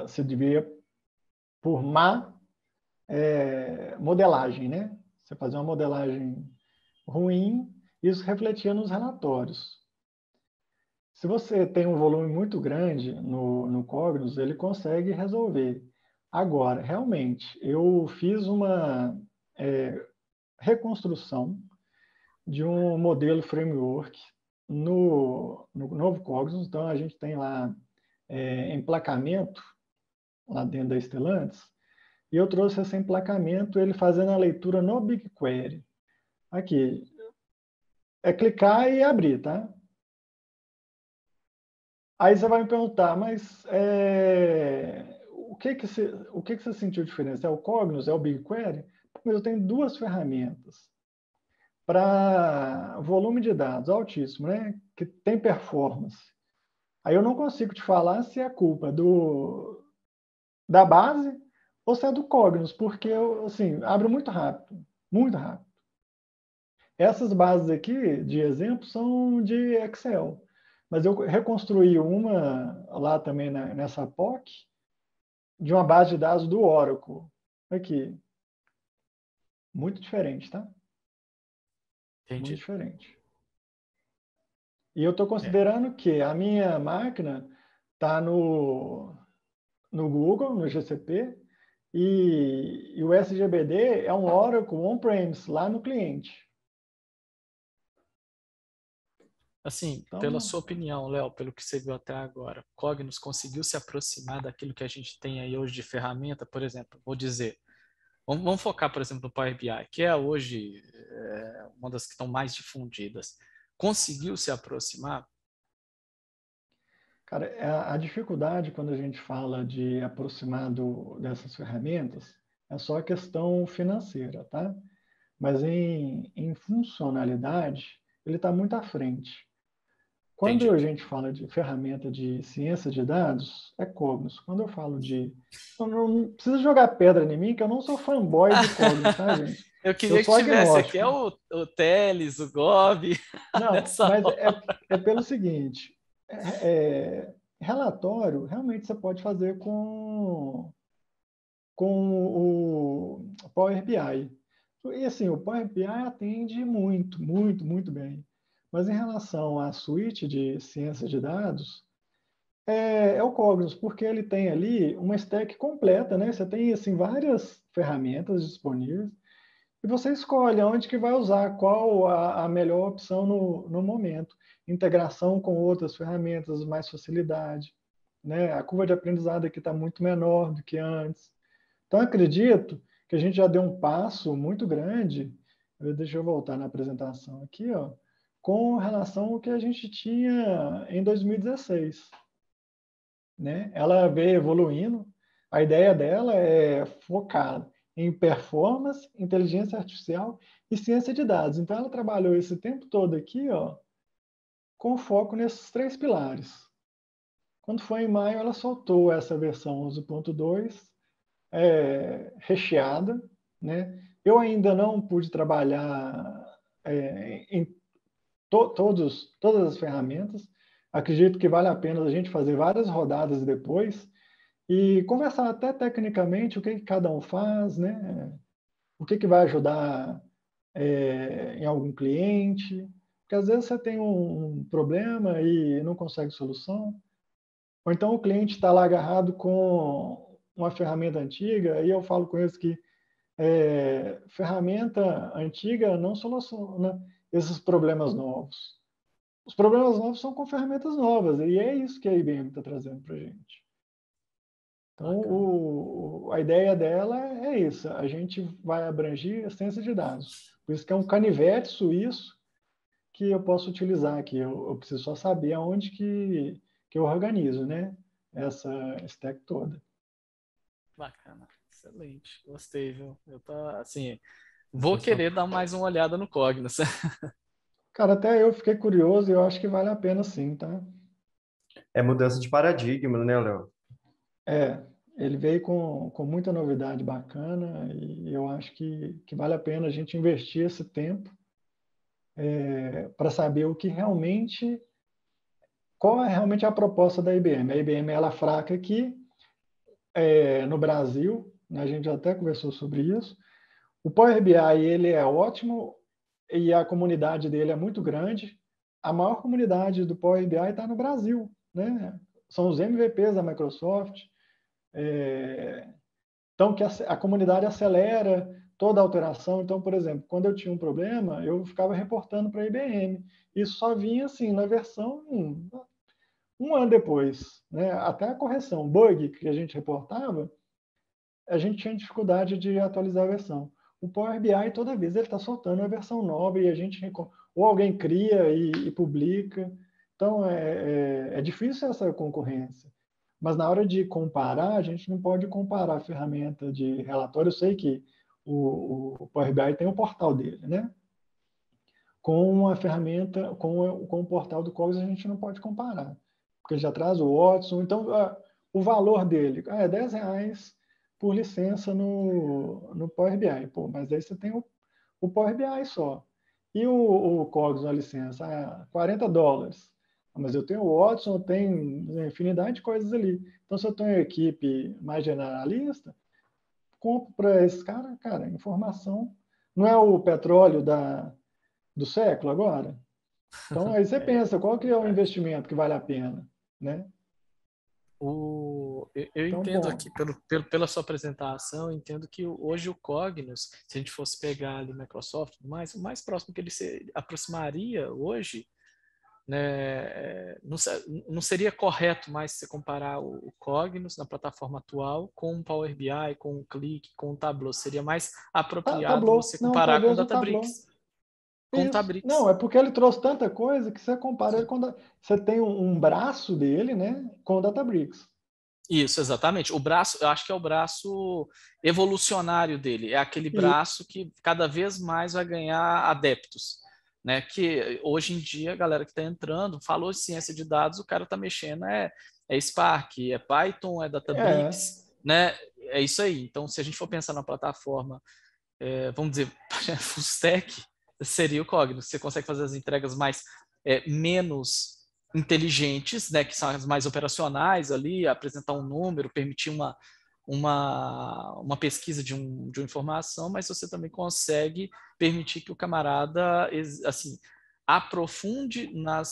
se devia por má modelagem, né? Você fazia uma modelagem ruim, isso refletia nos relatórios. Se você tem um volume muito grande no Cognos, ele consegue resolver. Agora, realmente, eu fiz uma reconstrução de um modelo framework no novo Cognos. Então, a gente tem lá emplacamento, lá dentro da Stellantis, e eu trouxe esse emplacamento, ele fazendo a leitura no BigQuery. Aqui, clicar e abrir, tá? Aí você vai me perguntar, mas o que você sentiu diferença? É o Cognos? É o BigQuery? Mas eu tenho duas ferramentas para volume de dados altíssimo, né? Que tem performance. Aí eu não consigo te falar se é culpa da base ou se é do Cognos, porque assim, abre muito rápido, muito rápido. Essas bases aqui, de exemplo, são de Excel. Mas eu reconstruí uma lá também nessa POC, de uma base de dados do Oracle. Aqui. Muito diferente, tá? Entendi. Muito diferente. E eu estou considerando que a minha máquina está no Google, no GCP, e o SGBD é um Oracle on-premise, lá no cliente. Assim, Então, pela sua opinião, Léo, pelo que você viu até agora, Cognos conseguiu se aproximar daquilo que a gente tem aí hoje de ferramenta? Por exemplo, vou dizer, vamos focar, por exemplo, no Power BI, que é hoje uma das que estão mais difundidas. Conseguiu se aproximar? Cara, a dificuldade quando a gente fala de aproximar dessas ferramentas é só a questão financeira, tá? Mas em funcionalidade, ele está muito à frente. Quando Entendi. a gente fala de ferramenta de ciência de dados, é Cognos. Quando eu falo de... Não precisa jogar pedra em mim, que eu não sou fanboy de Cognos, tá, gente? Eu queria que tivesse aqui o Teles, o Gob. Não, mas é pelo seguinte, relatório, realmente você pode fazer com o Power BI. E assim, o Power BI atende muito, muito, muito bem. Mas em relação à suíte de ciência de dados, é o Cognos, porque ele tem ali uma stack completa, né? Você tem assim, várias ferramentas disponíveis e você escolhe onde que vai usar, qual a melhor opção no momento. Integração com outras ferramentas, mais facilidade. Né? A curva de aprendizado aqui está muito menor do que antes. Então, acredito que a gente já deu um passo muito grande, deixa eu voltar na apresentação aqui, ó, com relação ao que a gente tinha em 2016. Né? Ela veio evoluindo, a ideia dela é focar em performance, inteligência artificial e ciência de dados. Então, ela trabalhou esse tempo todo aqui, ó, com foco nesses três pilares. Quando foi em maio, ela soltou essa versão 11.2, recheada, né? Eu ainda não pude trabalhar em todas as ferramentas. Acredito que vale a pena a gente fazer várias rodadas depois e conversar até tecnicamente o que cada um faz, né? O que vai ajudar em algum cliente. Porque às vezes você tem um problema e não consegue solução. Ou então o cliente está lá agarrado com uma ferramenta antiga e eu falo com eles que ferramenta antiga não soluciona esses problemas novos. Os problemas novos são com ferramentas novas e é isso que a IBM está trazendo para a gente. Então, a ideia dela é isso. A gente vai abranger a ciência de dados. Por isso que é um canivete suíço que eu posso utilizar aqui. Eu preciso só saber aonde que eu organizo, né? Essa stack toda. Bacana. Excelente, gostei, viu? Eu assim, vou querer dar mais uma olhada no Cognos. Cara, até eu fiquei curioso e eu acho que vale a pena sim, tá? É mudança de paradigma, né, Léo? Ele veio com muita novidade bacana e eu acho que vale a pena a gente investir esse tempo para saber qual é realmente a proposta da IBM. A IBM ela é fraca aqui no Brasil, né, a gente já até conversou sobre isso. O Power BI ele é ótimo e a comunidade dele é muito grande. A maior comunidade do Power BI está no Brasil, né? São os MVPs da Microsoft. Então, que a comunidade acelera toda a alteração. Então, por exemplo, quando eu tinha um problema, eu ficava reportando para a IBM. Isso só vinha assim na versão um ano depois, né? Até a correção, bug que a gente reportava, a gente tinha dificuldade de atualizar a versão. O Power BI, toda vez, ele está soltando uma versão nova e a gente ou alguém cria e publica. Então, é difícil essa concorrência. Mas na hora de comparar, a gente não pode comparar a ferramenta de relatório. Eu sei que o Power BI tem o portal dele, né? Com a ferramenta, com o portal do Cognos, a gente não pode comparar. Porque ele já traz o Watson. Então, o valor dele é R$10 por licença no Power BI. Pô, mas aí você tem o Power BI só. E o Cognos, a licença, $40. Mas eu tenho o Watson, eu tenho infinidade de coisas ali. Então, se eu tenho uma equipe mais generalista, compro para esses caras, cara, informação. Não é o petróleo do século agora? Então, aí você pensa, qual que é o investimento que vale a pena, né? Eu entendo aqui, pela sua apresentação, eu entendo que hoje o Cognos, se a gente fosse pegar ali Microsoft, o mais próximo que ele se aproximaria hoje, né, não seria correto mais você comparar o Cognos na plataforma atual com o Power BI, com o Qlik, com o Tableau. Seria mais apropriado Tableau. você Não, comparar com o talvez o Tableau. Databricks. Com o Databricks. Não, é porque ele trouxe tanta coisa que você compara ele com... Você tem um braço dele, né, com o Databricks. Isso, exatamente. O braço, eu acho que é o braço evolucionário dele. É aquele braço que cada vez mais vai ganhar adeptos. Né? Que hoje em dia, a galera que está entrando, falou de ciência de dados, o cara está mexendo, é Spark, é Python, é Databricks, né? É isso aí. Então, se a gente for pensar na plataforma, vamos dizer, full stack, seria o Cognos. Você consegue fazer as entregas menos inteligentes, né, que são as mais operacionais ali, apresentar um número, permitir uma pesquisa de uma informação, mas você também consegue permitir que o camarada assim, aprofunde na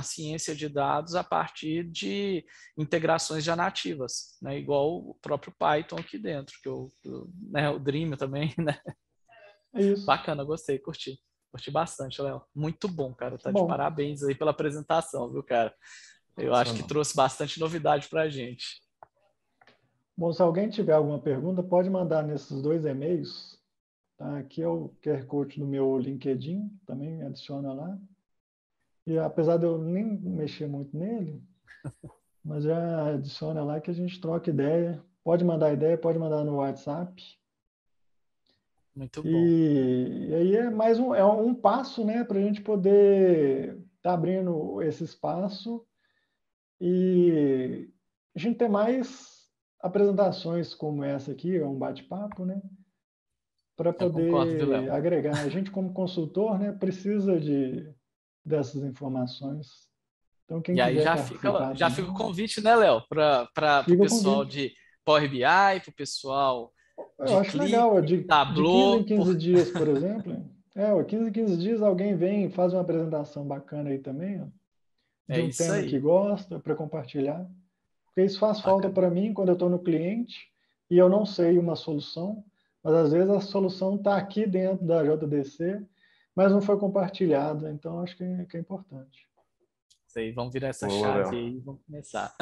ciência de dados a partir de integrações já nativas, né, igual o próprio Python aqui dentro, né, o Dream também, né? Isso. Bacana, gostei, curti bastante, Léo. Muito bom, cara. Tá de parabéns aí pela apresentação, viu, cara? Eu acho que trouxe bastante novidade pra gente. Bom, se alguém tiver alguma pergunta, pode mandar nesses 2 e-mails. Tá? Aqui é o QR Code do meu LinkedIn, também adiciona lá. E apesar de eu nem mexer muito nele, mas já adiciona lá que a gente troca ideia. Pode mandar ideia, pode mandar no WhatsApp. Muito bom. E aí é mais um passo, né, para a gente poder estar abrindo esse espaço e a gente ter mais apresentações como essa aqui, é um bate-papo, né, para poder agregar. A gente, como consultor, né, precisa dessas informações. Então, quem quiser participar já fica o convite, né, Léo, para o pessoal de Power BI, para o pessoal de Eu acho legal, de 15 em 15 dias, por exemplo. 15 em 15 dias alguém vem e faz uma apresentação bacana aí também, ó, de um tema que gosta, para compartilhar. Porque isso faz falta para mim quando eu estou no cliente e eu não sei uma solução, mas às vezes a solução está aqui dentro da JDC, mas não foi compartilhada. Então, acho que é importante. Vamos virar essa chave aí e vamos começar.